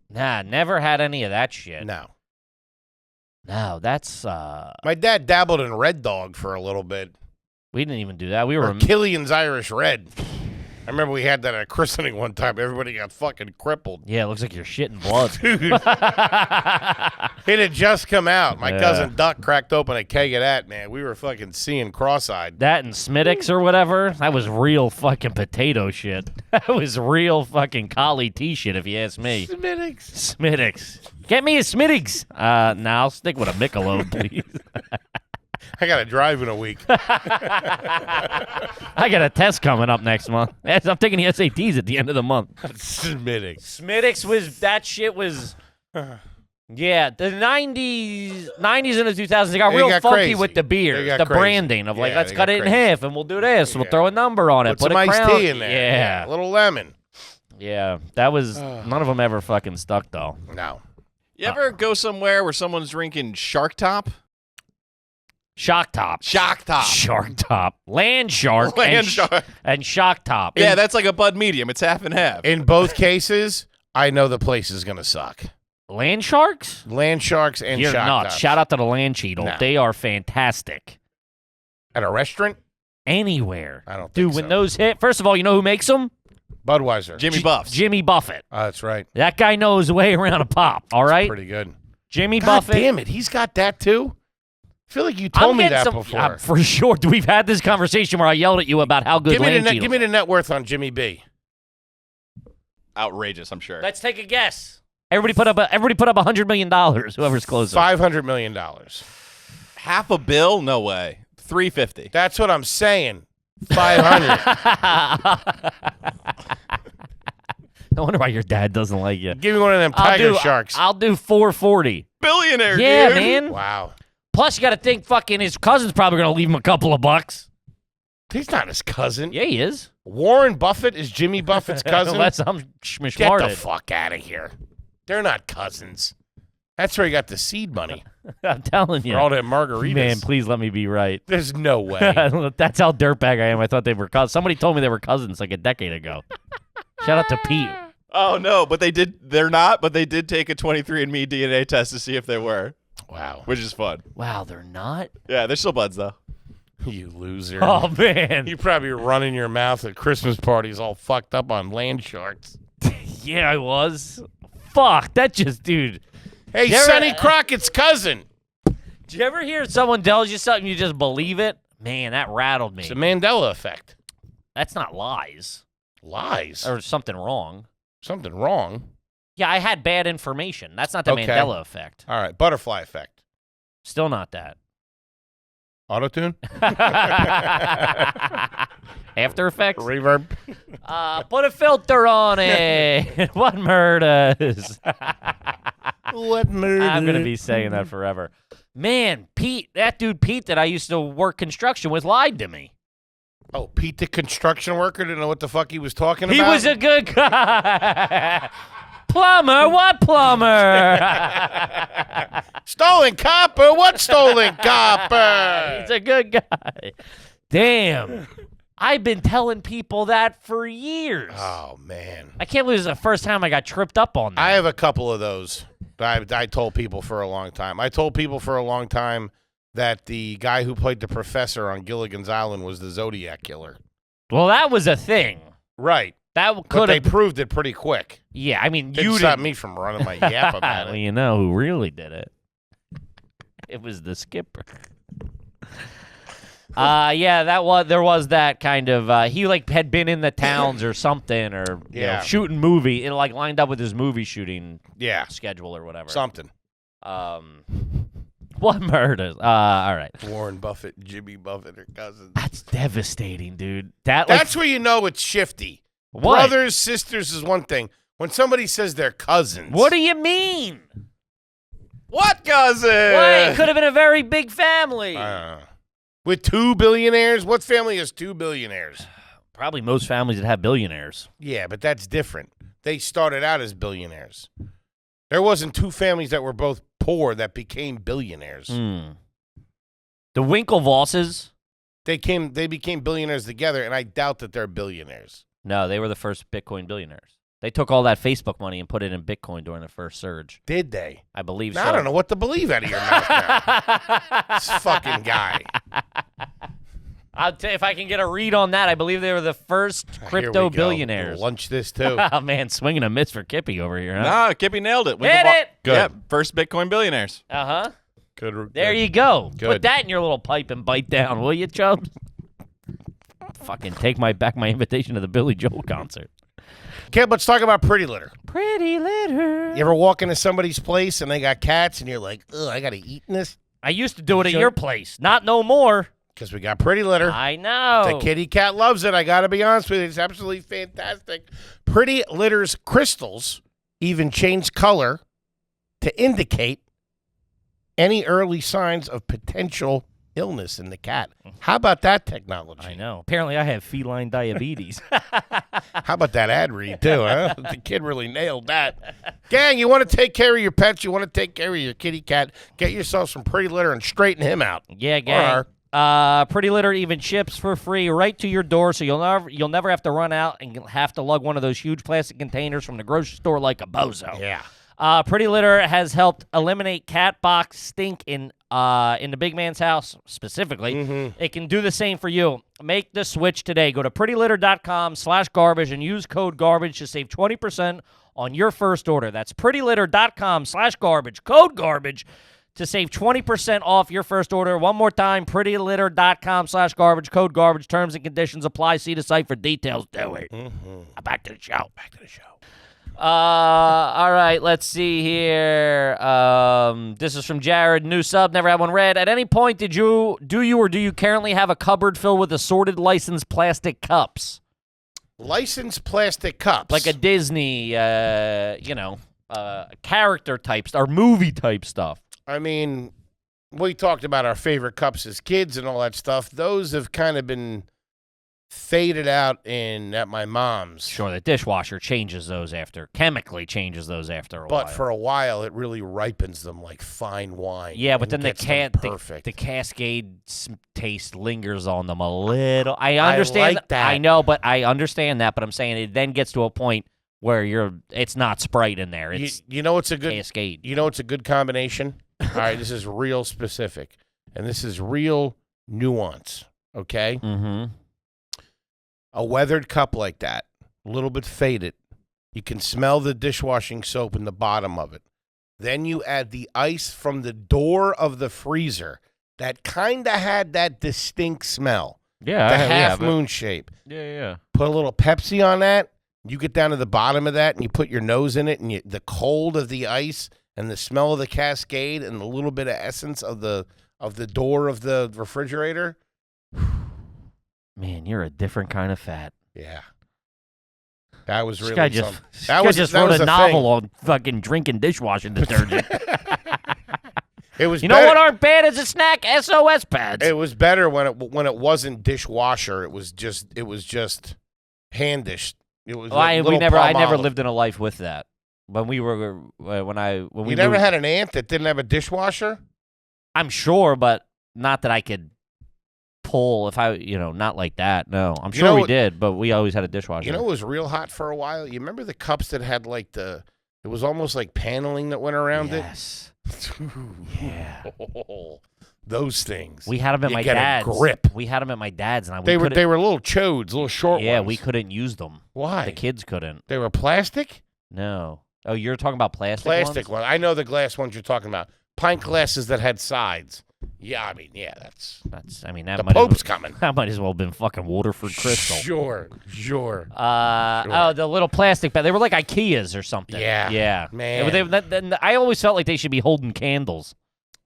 Nah, never had any of that shit. No. No, that's My dad dabbled in Red Dog for a little bit. we didn't even do that. We were Or Killian's Irish Red. I remember we had that at a christening one time. Everybody got fucking crippled. Yeah, it looks like you're shitting blood. Dude. It had just come out. My cousin Duck cracked open a keg of that, man. We were fucking seeing cross-eyed. That and Smittix or whatever, that was real fucking potato shit. That was real fucking collie tea shit, if you ask me. Smittix. Get me a Smittix. Now I'll stick with a Michelob, please. I got to drive in a week. I got a test coming up next month. I'm taking the SATs at the end of the month. Smittix was, that shit was, yeah, the 90s and the 2000s, they got real funky crazy. with the beers, the crazy. branding of like, let's cut it in crazy. half and we'll do this. We'll throw a number on it. Put some iced tea in there. Yeah. A little lemon. Yeah, that was, none of them ever fucking stuck though. No. You ever go somewhere where someone's drinking Shark Top? Shock Top. Shark Top. Land Shark. Shark. And Shock Top. Yeah, that's like a Bud Medium. It's half and half. In both cases, I know the place is going to suck. Land Sharks? Land Sharks and You're Shock nuts. Tops. Shout out to the Land Cheadle. No. They are fantastic. At a restaurant? Anywhere. I don't think Dude, so. when those hit, first of all, you know who makes them? Budweiser. Jimmy Buffs. Jimmy Buffett. That's right. That guy knows his way around a pop, all right? Pretty good. Jimmy God Buffett. damn it. He's got that too? I feel like you told me that before. For sure. We've had this conversation where I yelled at you about how good Give me Land the net worth on Jimmy B. Outrageous, I'm sure. Let's take a guess. Everybody put up $100 million, whoever's closer. $500 million. Half a bill? No way. $350. That's what I'm saying. 500. No wonder why your dad doesn't like you. Give me one of them tiger sharks. I'll do 440. Billionaire, Yeah, dude. man. Wow. Plus, you got to think fucking his cousin's probably going to leave him a couple of bucks. He's not his cousin. Yeah, he is. Warren Buffett is Jimmy Buffett's cousin. Unless I'm Get schmishmarted. the fuck out of here. They're not cousins. That's where he got the seed money I'm telling you. for all that margaritas. Man, please let me be right. There's no way. That's how dirtbag I am. I thought they were cousins. Somebody told me they were cousins like a decade ago. Shout out to Pete. Oh, no, but they're not, but they did take a 23andMe DNA test to see if they were. Wow. Which is fun. Wow, they're not? Yeah, they're still buds, though. You loser. Oh, man. You probably running your mouth at Christmas parties all fucked up on land sharks. Yeah, I was. Fuck, that just, dude. Hey, There- Sonny Crockett's cousin. Did you ever hear someone tells you something, you just believe it? Man, that rattled me. It's a Mandela effect. That's not lies. Lies. Or something wrong. Something wrong. Yeah, I had bad information. That's not the Okay. Mandela effect. All right. Butterfly effect. Still not that. Auto-tune? After Effects? Reverb? Put a filter on it. What murders? What murder? I'm going to be saying that forever. Man, Pete, that dude Pete that I used to work construction with lied to me. Oh, Pete the construction worker didn't know what the fuck he was talking He about? was a good guy. Plumber? What plumber? Stolen copper? What stolen copper? He's a good guy. Damn. I've been telling people that for years. Oh, man. I can't believe it's the first time I got tripped up on that. I have a couple of those that I told people for a long time. I told people for a long time that the guy who played the professor on Gilligan's Island was the Zodiac Killer. Well, that was a thing. Right. That But could they have. proved it pretty quick. Yeah, I mean, Didn't you stop didn't. me from running my yap about Well, it. you know who really did it? It was the skipper. Yeah, there was that kind of. He like had been in the towns or something, or you know, Yeah. shooting movie. It like lined up with his movie shooting Yeah. schedule or whatever. Something. What murders? All right. Warren Buffett, Jimmy Buffett are cousins. That's devastating, dude. Like, That's where you know it's shifty. what? Brothers, sisters is one thing. When somebody says they're cousins. What do you mean? What cousin? Wait, could have been a very big family. With 2 billionaires? What family has 2 billionaires? Probably most families that have billionaires. Yeah, but that's different. They started out as billionaires. There wasn't 2 families that were both poor that became billionaires. The Winklevosses. They became billionaires together, and I doubt that they're billionaires. No, they were the first Bitcoin billionaires. They took all that Facebook money and put it in Bitcoin during the first surge. Did they? I believe Now, so. I don't know what to believe out of your mouth now. This fucking guy. If I can get a read on that, I believe they were the first crypto billionaires. Lunch this too. Oh, man, swinging a miss for Kippy over here, huh? Nah, Kippy nailed it. Hit it! Good. Yeah, first Bitcoin billionaires. Uh-huh. Good. There you go. Good. Put that in your little pipe and bite down, will you, Chubbs? Fucking take back my invitation to the Billy Joel concert. Okay, let's talk about Pretty Litter. Pretty litter. You ever walk into somebody's place and they got cats and you're like, ugh, I got to eat in this? I used to do it at your place. Not no more. Because we got Pretty Litter. I know. The kitty cat loves it. I got to be honest with you. It's absolutely fantastic. Pretty Litter's crystals even change color to indicate any early signs of potential illness in the cat. How about that technology? I know. Apparently, I have feline diabetes. How about that ad read, too, huh? The kid really nailed that. Gang, you want to take care of your pets, you want to take care of your kitty cat, get yourself some Pretty Litter and straighten him out. Yeah, gang. Pretty Litter even ships for free right to your door, so you'll never have to run out and have to lug one of those huge plastic containers from the grocery store like a bozo. Yeah. Pretty Litter has helped eliminate cat box stink in the big man's house specifically. Mm-hmm. It can do the same for you. Make the switch today. Go to prettylitter.com/garbage and use code garbage to save 20% on your first order. That's prettylitter.com/garbage, code garbage, to save 20% off your first order. One more time, prettylitter.com/garbage, code garbage. Terms and conditions apply. See the site for details. Do it. Mm-hmm. Back to the show. All right, let's see here. This is from Jared, new sub, never had one read. At any point, do you currently have a cupboard filled with assorted licensed plastic cups? Licensed plastic cups. Like a Disney, character type or movie type stuff. I mean, we talked about our favorite cups as kids and all that stuff. Those have kind of been faded out at my mom's. Sure, the dishwasher chemically changes those after a while. But for a while, it really ripens them like fine wine. Yeah, but then perfect. the Cascade taste lingers on them a little. I understand like that. I know, but I understand that. But I'm saying it then gets to a point where it's not Sprite in there. It's you know it's a good Cascade. You know it's a good combination. All right, this is real specific, and this is real nuance. Okay. Mm-hmm. A weathered cup like that, a little bit faded. You can smell the dishwashing soap in the bottom of it. Then you add the ice from the door of the freezer that kind of had that distinct smell. Yeah, the half moon shape. Yeah. Put a little Pepsi on that. You get down to the bottom of that and you put your nose in it, and the cold of the ice and the smell of the Cascade and a little bit of essence of the door of the refrigerator. Man, you're a different kind of fat. Yeah. That was really something. This guy just wrote a novel on fucking drinking dishwashing detergent. It was. You know what aren't bad as a snack? SOS pads. It was better when it wasn't dishwasher. It was just hand dish. It was. I never lived in a life with that. When we never had an aunt that didn't have a dishwasher? I'm sure, but not that I could pull not like that. No, I'm sure we did, but we always had a dishwasher. You know what was real hot for a while? You remember the cups that had like it was almost like paneling that went around it? Yes. Yeah. Those things. We had them at my dad's. Grip. We had them at my dad's, and they were little chodes, little short ones. Yeah, we couldn't use them. Why? The kids couldn't. They were plastic? No. Oh, you're talking about plastic ones? I know the glass ones you're talking about. Pint glasses that had sides. Yeah, I mean, that's. The Pope's coming. That might as well have been fucking Waterford Crystal. Sure. Oh, the little plastic bag. They were like IKEAs or something. Yeah. Man. I always felt like they should be holding candles.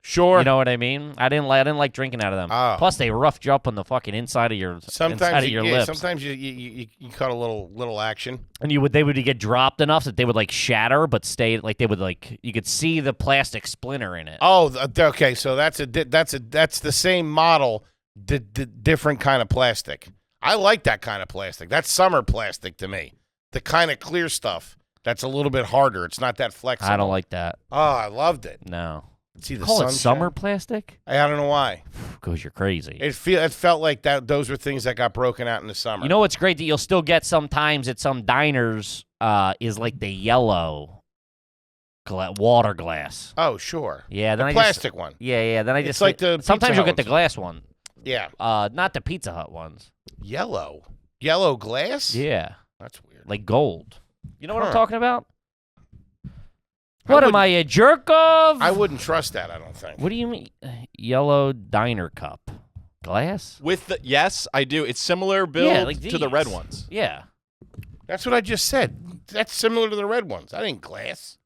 Sure. You know what I mean? I didn't like drinking out of them. Oh. Plus, they roughed you up on the fucking inside of your lips. Sometimes you caught a little action. And they would get dropped enough that they would like shatter, but stay like they would like you could see the plastic splinter in it. Oh, okay. So that's the same model, different kind of plastic. I like that kind of plastic. That's summer plastic to me. The kind of clear stuff that's a little bit harder. It's not that flexible. I don't like that. Oh, I loved it. No. See the Call it summer plastic? I don't know why. Because you're crazy. It felt like that. Those were things that got broken out in the summer. You know what's great that you'll still get sometimes at some diners is like the yellow water glass. Oh, sure. Yeah, the plastic one. Yeah. Then I it's just like the sometimes Pizza you'll get the Hut. glass one. Yeah. Not the Pizza Hut ones. Yellow glass? Yeah. That's weird. Like gold. You know what I'm Huh. talking about? What am I, a jerk of? I wouldn't trust that, I don't think. What do you mean? Yellow diner cup. Glass? With the yes, I do. It's similar build like to the red these. ones. Yeah. That's what I just said. That's similar to the red ones. I think glass.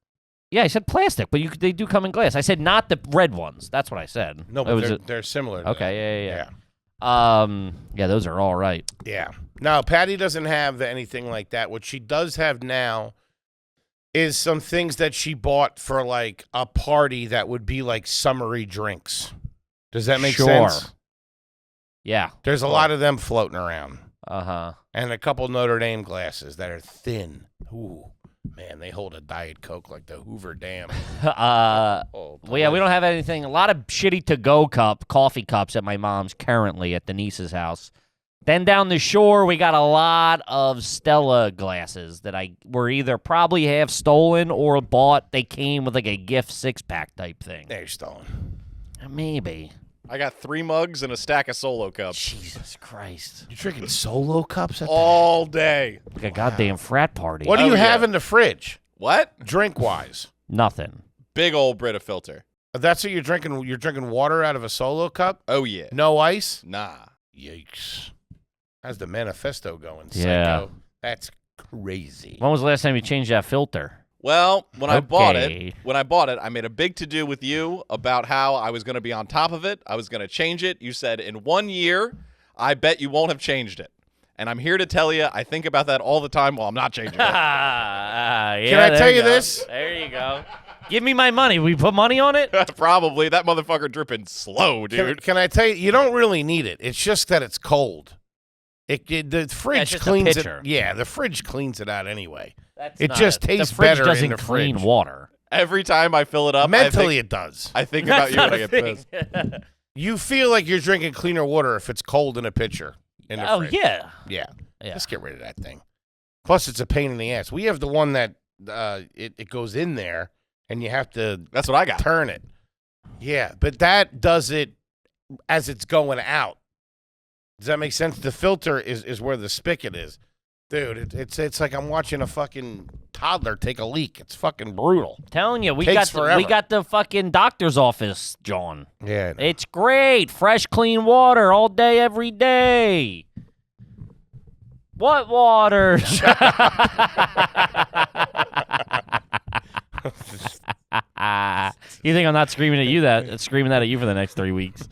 Yeah, I said plastic, but they do come in glass. I said not the red ones. That's what I said. No, It but was they're similar to okay, that. yeah. Yeah, those are all right. Yeah. Now, Patty doesn't have anything like that. What she does have now is some things that she bought for, like, a party that would be like summery drinks. Does that make Sure. sense? Yeah. There's a lot of them floating around. Uh-huh. And a couple Notre Dame glasses that are thin. Ooh, man, they hold a Diet Coke like the Hoover Dam. Well, yeah, we don't have anything. A lot of shitty to-go coffee cups at my mom's currently at Denise's house. Then down the shore, we got a lot of Stella glasses that I were either probably half stolen or bought. They came with like a gift 6-pack type thing. They're stolen. Maybe. I got 3 mugs and a stack of Solo cups Jesus Christ. You drinking Solo cups at all day. Like a goddamn frat party. What do Oh, you have yeah. in the fridge, What? drink-wise? Nothing. Big old Brita filter. That's what you're drinking? You're drinking water out of a Solo cup? Oh yeah. No ice? Nah. Yikes. How's the manifesto going, Yeah. psycho? That's crazy. When was the last time you changed that filter? Well, when I bought Okay. it, I made a big to-do with you about how I was going to be on top of it. I was going to change it. You said in 1 year, I bet you won't have changed it. And I'm here to tell you, I think about that all the time while I'm not changing it. Yeah, Can I there tell you go. this? There you go. Give me my money. We put money on it? Probably. That motherfucker dripping slow, dude. Can I tell you, you don't really need it. It's just that it's cold. The fridge just a cleans it. pitcher. Yeah, the fridge cleans it out anyway. That's It not just it. tastes the fridge better in doesn't the clean fridge. water. Every time I fill it up, Mentally, it does. I think about you when I get pissed. You feel like you're drinking cleaner water if it's cold in a pitcher. In the Oh, fridge. yeah. Yeah. Yeah. Just get rid of that thing. Plus, it's a pain in the ass. We have the one that it goes in there, and you have to That's what I got. turn it. Yeah, but that does it as it's going out. Does that make sense? The filter is where the spigot is. Dude, it's like I'm watching a fucking toddler take a leak. It's fucking brutal. Telling you, we Takes got forever. we got the fucking doctor's office, John. Yeah. It's great. Fresh, clean water all day, every day. What water? You think I'm not screaming that at you for the next 3 weeks?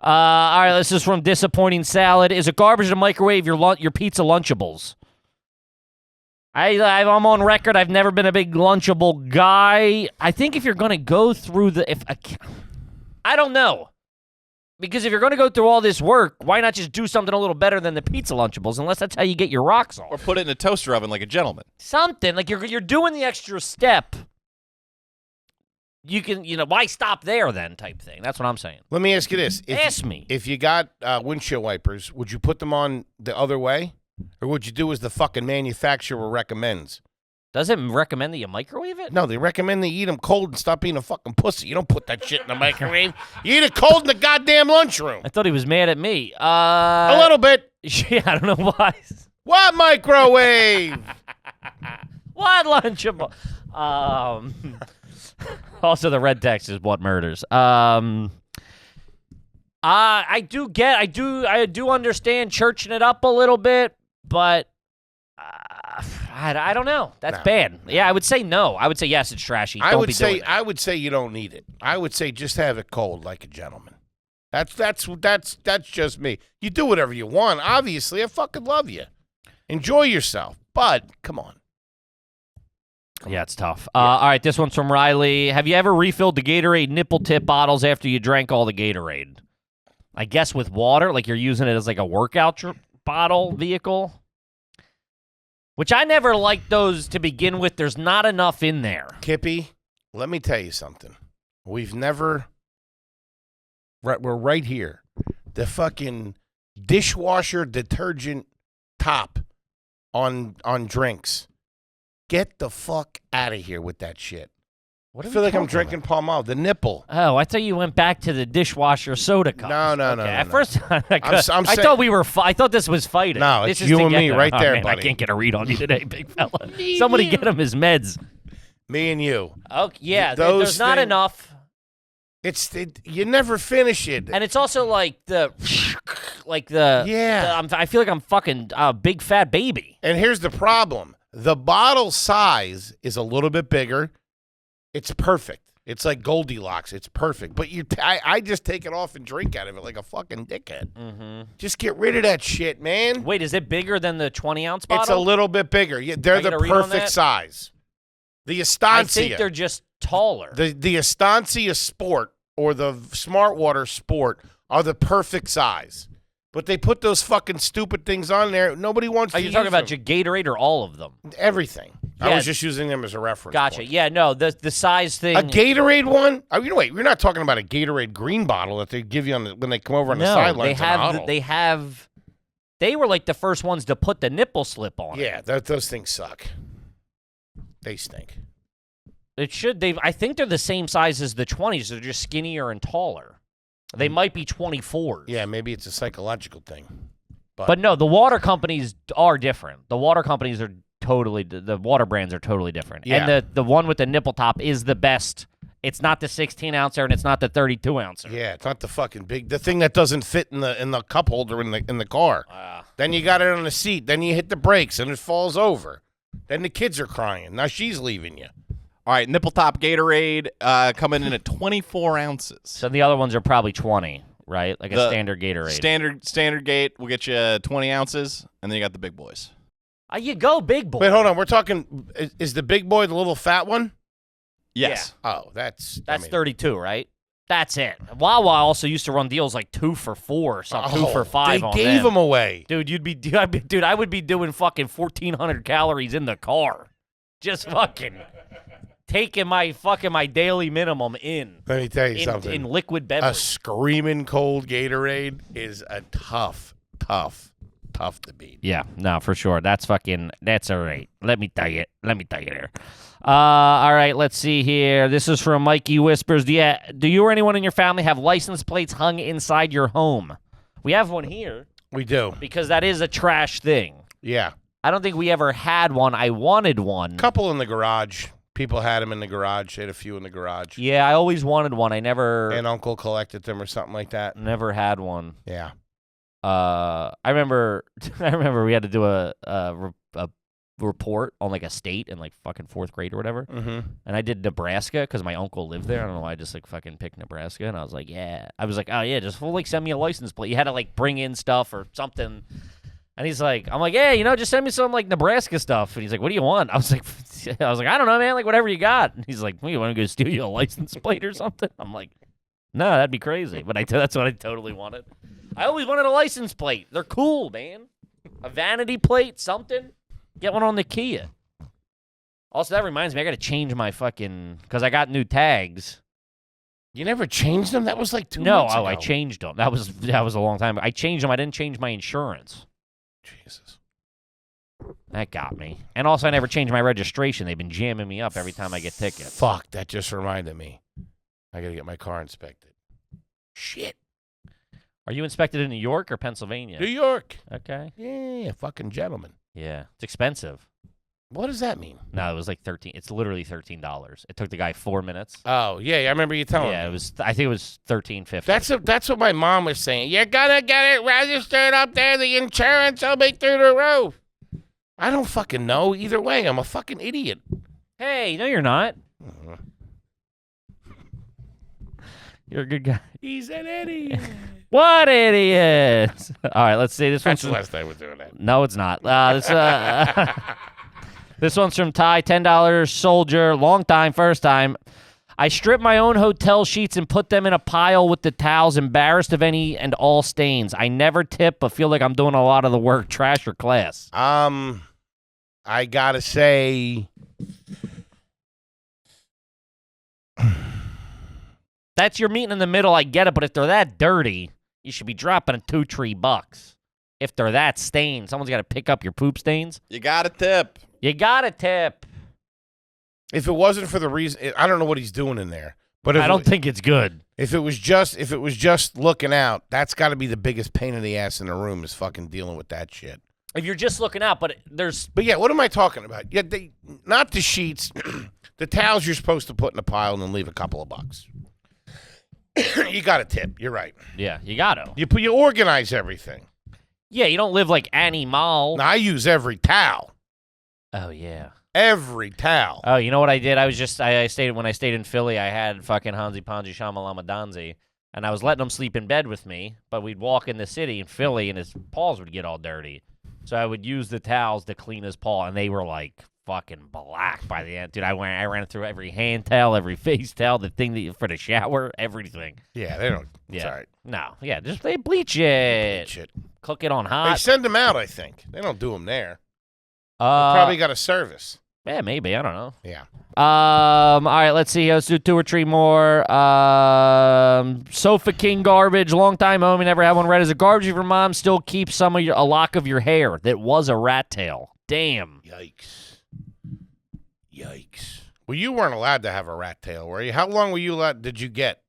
All right, this is from Disappointing Salad. Is it garbage to microwave your pizza Lunchables? I'm on record. I've never been a big Lunchable guy. I think if you're going to go through I don't know. Because if you're going to go through all this work, why not just do something a little better than the pizza Lunchables, unless that's how you get your rocks Or off? put it in a toaster oven like a gentleman. Something. Like you're doing the extra step. You can, why stop there then type thing? That's what I'm saying. Let me ask you this. Ask me. If you got windshield wipers, would you put them on the other way? Or would you do as the fucking manufacturer recommends? Does it recommend that you microwave it? No, they recommend they eat them cold and stop being a fucking pussy. You don't put that shit in the microwave. You eat it cold in the goddamn lunchroom. I thought he was mad at me. A little bit. Yeah, I don't know why. What microwave? What Lunchable? Also, the red text is what murders. I do understand churching it up a little bit, but I don't know. That's No. bad. Yeah, I would say no. I would say yes, it's trashy. I Don't would be say doing that. I would say you don't need it. I would say just have it cold like a gentleman. That's just me. You do whatever you want. Obviously, I fucking love you. Enjoy yourself, but come on. Yeah, it's tough. All right, this one's from Riley. Have you ever refilled the Gatorade nipple tip bottles after you drank all the Gatorade? I guess with water, like you're using it as like a workout bottle vehicle. Which I never liked those to begin with. There's not enough in there. Kippy, let me tell you something. We're right here. The fucking dishwasher detergent top on drinks. Get the fuck out of here with that shit. What I are feel we like I'm talking drinking Palmolive. The nipple. Oh, I thought you went back to the dishwasher soda cup. No. At No. first, I I'm thought we were. I thought this was fighting. No, this it's is you to and get me them. right Oh, there, man, buddy. I can't get a read on you today, big fella. Somebody get him his meds. Me and you. Oh yeah, Those there's not things- enough, You never finish it. and it's also like the. Yeah. I feel like I'm fucking a big fat baby. And here's the problem. The bottle size is a little bit bigger. It's perfect. It's like Goldilocks. It's perfect. But I just take it off and drink out of it like a fucking dickhead. Mm-hmm. Just get rid of that shit, man. Wait, is it bigger than the 20-ounce bottle? It's a little bit bigger. Yeah, they're I get the a read on perfect that? size. The Estancia. I think they're just taller. The Estancia Sport or the Smart Water Sport are the perfect size. But they put those fucking stupid things on there. Nobody wants to Are you use talking about them. your Gatorade or all of them? Everything. I Yeah. was just using them as a reference Gotcha. point. Yeah, no, the size thing. A Gatorade one? Oh, wait. You're not talking about a Gatorade green bottle that they give you when they come over on the sidelines. They were like the first ones to put the nipple slip on. Yeah, those things suck. They stink. It should. I think they're the same size as the 20s. They're just skinnier and taller. They might be 24s. Yeah, maybe it's a psychological thing. But no, the water companies are different. The water companies are the water brands are totally different. Yeah. And the one with the nipple top is the best. It's not the 16-ouncer and it's not the 32-ouncer. Yeah, it's not the fucking the thing that doesn't fit in the cup holder in the car. Then you got it on the seat. Then you hit the brakes and it falls over. Then the kids are crying. Now she's leaving you. All right, nipple top Gatorade coming in at 24 ounces. So the other ones are probably 20, right? Like a standard Gatorade. Standard Gate will get you 20 ounces, and then you got the big boys. You go, big boy. Wait, hold on. We're talking. Is the big boy the little fat one? Yes. Yeah. Oh, that's 32, right? That's it. Wawa also used to run deals like 2 for 4 or something, 2 for 5 They on gave them away. Dude, I would be doing fucking 1,400 calories in the car. Just fucking taking my daily minimum in. Let me tell you something. In liquid A beverage. screaming cold Gatorade is a tough to beat. Yeah, no, for sure. That's all right. Let me tell you there. All right, let's see here. This is from Mikey Whispers. Do you or anyone in your family have license plates hung inside your home? We have one here. We do. Because that is a trash thing. Yeah. I don't think we ever had one. I wanted one. Couple in the garage. People had them in the garage. They had a few in the garage. Yeah, I always wanted one. I never. And Uncle collected them or something like that. Never had one. Yeah. I remember we had to do a report on like a state in like fucking 4th grade or whatever. Mm-hmm. And I did Nebraska because my uncle lived there. I don't know why I just like fucking picked Nebraska. And I was like, oh yeah, just like send me a license plate. You had to like bring in stuff or something. And he's like, I'm like, yeah, just send me some like Nebraska stuff. And he's like, what do you want? I was like, I don't know, man, like whatever you got. And he's like, well, you want to go steal you a license plate or something? I'm like, no, that'd be crazy. But that's what I totally wanted. I always wanted a license plate. They're cool, man. A vanity plate, something. Get one on the Kia. Also, that reminds me, I got to change my because I got new tags. You never changed them? That was like 2 months ago. No, I changed them. That was a long time ago. I changed them. I didn't change my insurance. Jesus. That got me. And also, I never changed my registration. They've been jamming me up every time I get tickets. Fuck, that just reminded me. I got to get my car inspected. Shit. Are you inspected in New York or Pennsylvania? New York. Okay. Yeah, fucking gentleman. Yeah. It's expensive. What does that mean? No, it was like $13. It's literally $13. It took the guy 4 minutes. Oh, yeah, I remember you telling me. Yeah, I think it was $13.50. That's what my mom was saying. You're gonna get it registered up there. The insurance will be through the roof. I don't fucking know. Either way, I'm a fucking idiot. Hey, no, you're not. You're a good guy. He's an idiot. What idiot? All right, let's see. This That's one's the last time we're doing that. No, it's not. This one's from Ty, $10 soldier, long time, first time. I strip my own hotel sheets and put them in a pile with the towels, embarrassed of any and all stains. I never tip, but feel like I'm doing a lot of the work, trash or class. I gotta say, that's your meeting in the middle. I get it, but if they're that dirty, you should be dropping a $2-3. If they're that stained, someone's got to pick up your poop stains. You got to tip. You got to tip. If it wasn't for the reason, I don't know what he's doing in there. But I don't think it's good. If it was just looking out, that's got to be the biggest pain in the ass in the room is fucking dealing with that shit. If you're just looking out, but yeah, what am I talking about? Yeah, not the sheets, the towels you're supposed to put in a pile and then leave a couple of bucks. You got a tip. You're right. Yeah, you got to. You organize everything. Yeah, you don't live like Annie Mall. Now, I use every towel. Oh yeah. Every towel. Oh, you know what I did? I stayed when I stayed in Philly. I had fucking Hansi Panji Shamalama Danzi, and I was letting him sleep in bed with me. But we'd walk in the city in Philly, and his paws would get all dirty. So I would use the towels to clean his paw, and they were like fucking black by the end. Dude, I ran through every hand towel, every face towel, the thing for the shower, everything. Yeah, they don't. Yeah. Sorry. No, yeah, just they bleach it. Cook it on hot. They send them out, I think. They don't do them there. Probably got a service. Yeah, maybe. I don't know. Yeah. All right, let's see. Let's do 2 or 3 more. Sofa King garbage. Long time home. You never had one red as a garbage. If your mom still keeps a lock of your hair that was a rat tail. Damn. Yikes. Well, you weren't allowed to have a rat tail, were you? How long were you allowed? Did you get?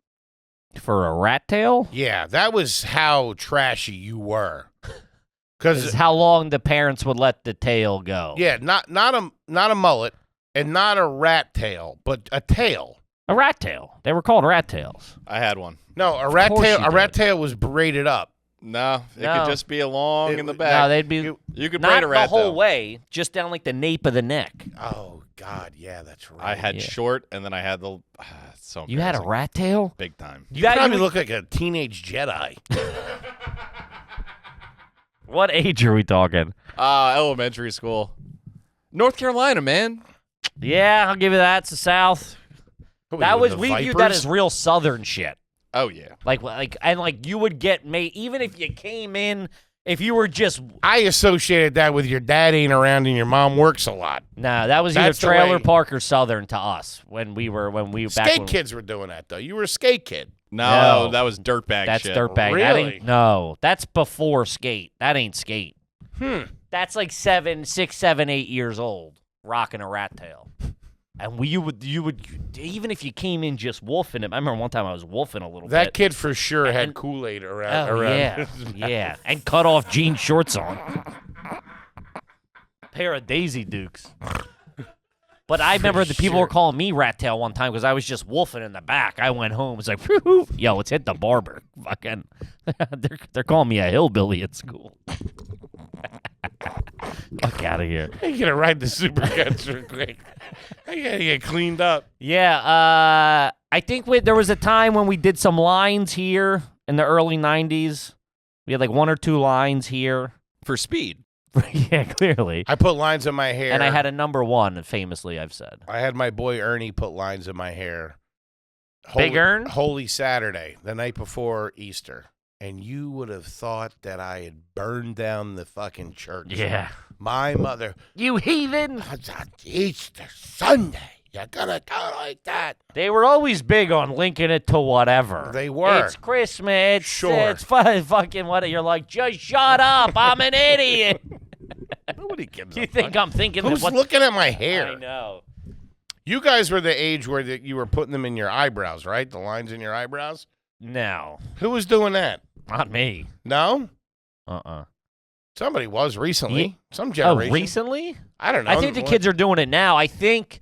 For a rat tail? Yeah, that was how trashy you were. Because how long the parents would let the tail go. Yeah, not a mullet and not a rat tail, but a tail. A rat tail. They were called rat tails. I had one. No, a rat tail. A rat tail was braided up. No, it could just be along in the back. No, they'd be you could not braid a rat the whole tail. way, just down like the nape of the neck. Oh God, yeah, that's right. I had short, and then I had the. So you had a rat tail? Big time. You probably look like a teenage Jedi. What age are we talking? Elementary school. North Carolina, man. Yeah, I'll give you that. It's the South. We viewed that as real Southern shit. Oh yeah. And you would get even if you came in, if you were just. I associated that with your dad ain't around and your mom works a lot. No, that was either trailer park or Southern to us when we skate kids were doing that though. You were a skate kid. No, that was dirtbag shit. That's dirtbag. Really? No, that's before skate. That ain't skate. That's like 6, 7, 8 years old, rocking a rat tail. And you would even if you came in just wolfing him. I remember one time I was wolfing a little bit. That kid for sure had Kool-Aid around. Yeah, and cut off jean shorts on. Pair of Daisy Dukes. But I remember the people were calling me rat tail one time because I was just wolfing in the back. I went home. It's like, yo, let's hit the barber. Fucking, they're calling me a hillbilly at school. Fuck out of here. I gotta ride the supercuts real quick. I gotta get cleaned up. Yeah, I think there was a time when we did some lines here in the early 90s. We had like 1 or 2 lines here. For speed. Yeah, clearly. I put lines in my hair. And I had a number 1, famously, I've said. I had my boy Ernie put lines in my hair. Big Ern? Holy Saturday, the night before Easter. And you would have thought that I had burned down the fucking church. Yeah. My mother. You heathen. Easter Sunday. You're gonna go like that. They were always big on linking it to whatever. They were. It's Christmas. Sure. It's fucking what? You're like, just shut up. I'm an idiot. Nobody gives a You think fuck. I'm thinking Who's that? looking at my hair? I know. You guys were the age where you were putting them in your eyebrows, right? The lines in your eyebrows? No. Who was doing that? Not me. No? Uh-uh. Somebody was recently. Yeah. Some generation. Oh, recently? I don't know. I think the kids are doing it now. I think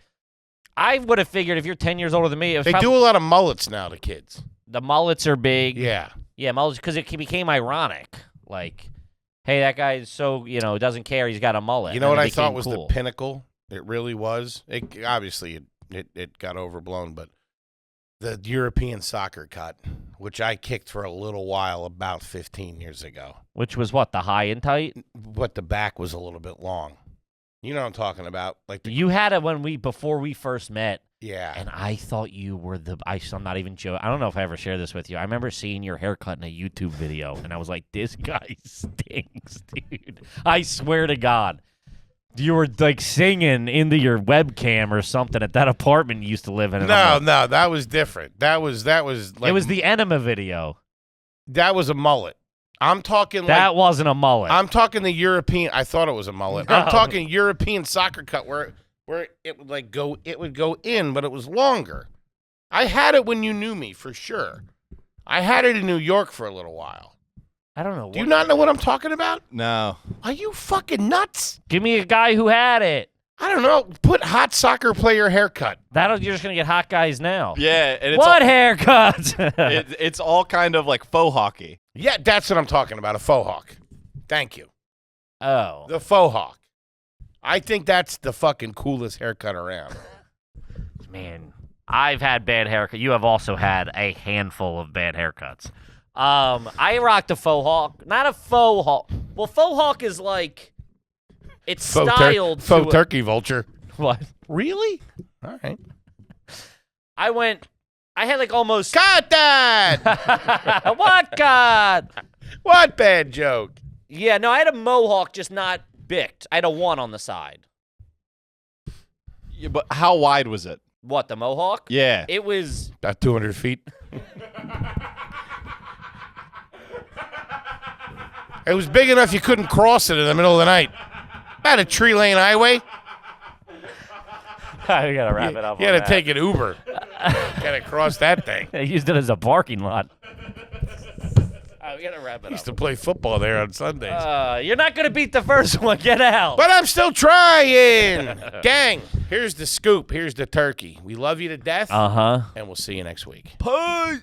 I would have figured if you're 10 years older than me, They do a lot of mullets now, the kids. The mullets are big. Yeah. Yeah, mullets, because it became ironic. Like, hey, that guy is so, doesn't care. He's got a mullet. You know what it I thought became was cool. the pinnacle? It really was. Obviously, it got overblown, but the European soccer cut, which I kicked for a little while about 15 years ago. Which was what, the high and tight? But the back was a little bit long. You know what I'm talking about? Like You had it before we first met. Yeah. And I thought you were I'm not even joking. I don't know if I ever shared this with you. I remember seeing your haircut in a YouTube video, and I was like, this guy stinks, dude. I swear to God. You were like singing into your webcam or something at that apartment you used to live in. No, that was different. That was like, it was the Enema video. That was a mullet. I'm talking that wasn't a mullet. I'm talking the European. I thought it was a mullet. No. I'm talking European soccer cut where where it would it would go in, but it was longer. I had it when you knew me for sure. I had it in New York for a little while. I don't know. Do you not know what I'm talking about? No. Are you fucking nuts? Give me a guy who had it. I don't know. Put hot soccer player haircut. You're just gonna get hot guys now. Yeah, and it's What all, haircuts? it's all kind of like faux hockey. Yeah, that's what I'm talking about. A faux hawk. Thank you. Oh. The faux hawk. I think that's the fucking coolest haircut around. Man, I've had bad haircuts. You have also had a handful of bad haircuts. I rocked a faux hawk. Not a faux hawk. Well, faux hawk is like, it's styled faux turkey vulture. What? Really? All right. I had like almost. Cut that! What, God? What bad joke? Yeah, no, I had a mohawk, just not bicked. I had a one on the side. Yeah, but how wide was it? What, the mohawk? Yeah. It was. About 200 feet. It was big enough you couldn't cross it in the middle of the night. About a tree lane highway. We gotta wrap it up. You had to take an Uber. Gotta cross that thing. I used it as a parking lot. We gotta wrap it I used up. to play football there on Sundays. You're not gonna beat the first one. Get out. But I'm still trying. Gang, here's the scoop. Here's the turkey. We love you to death, Uh-huh. and we'll see you next week. Peace!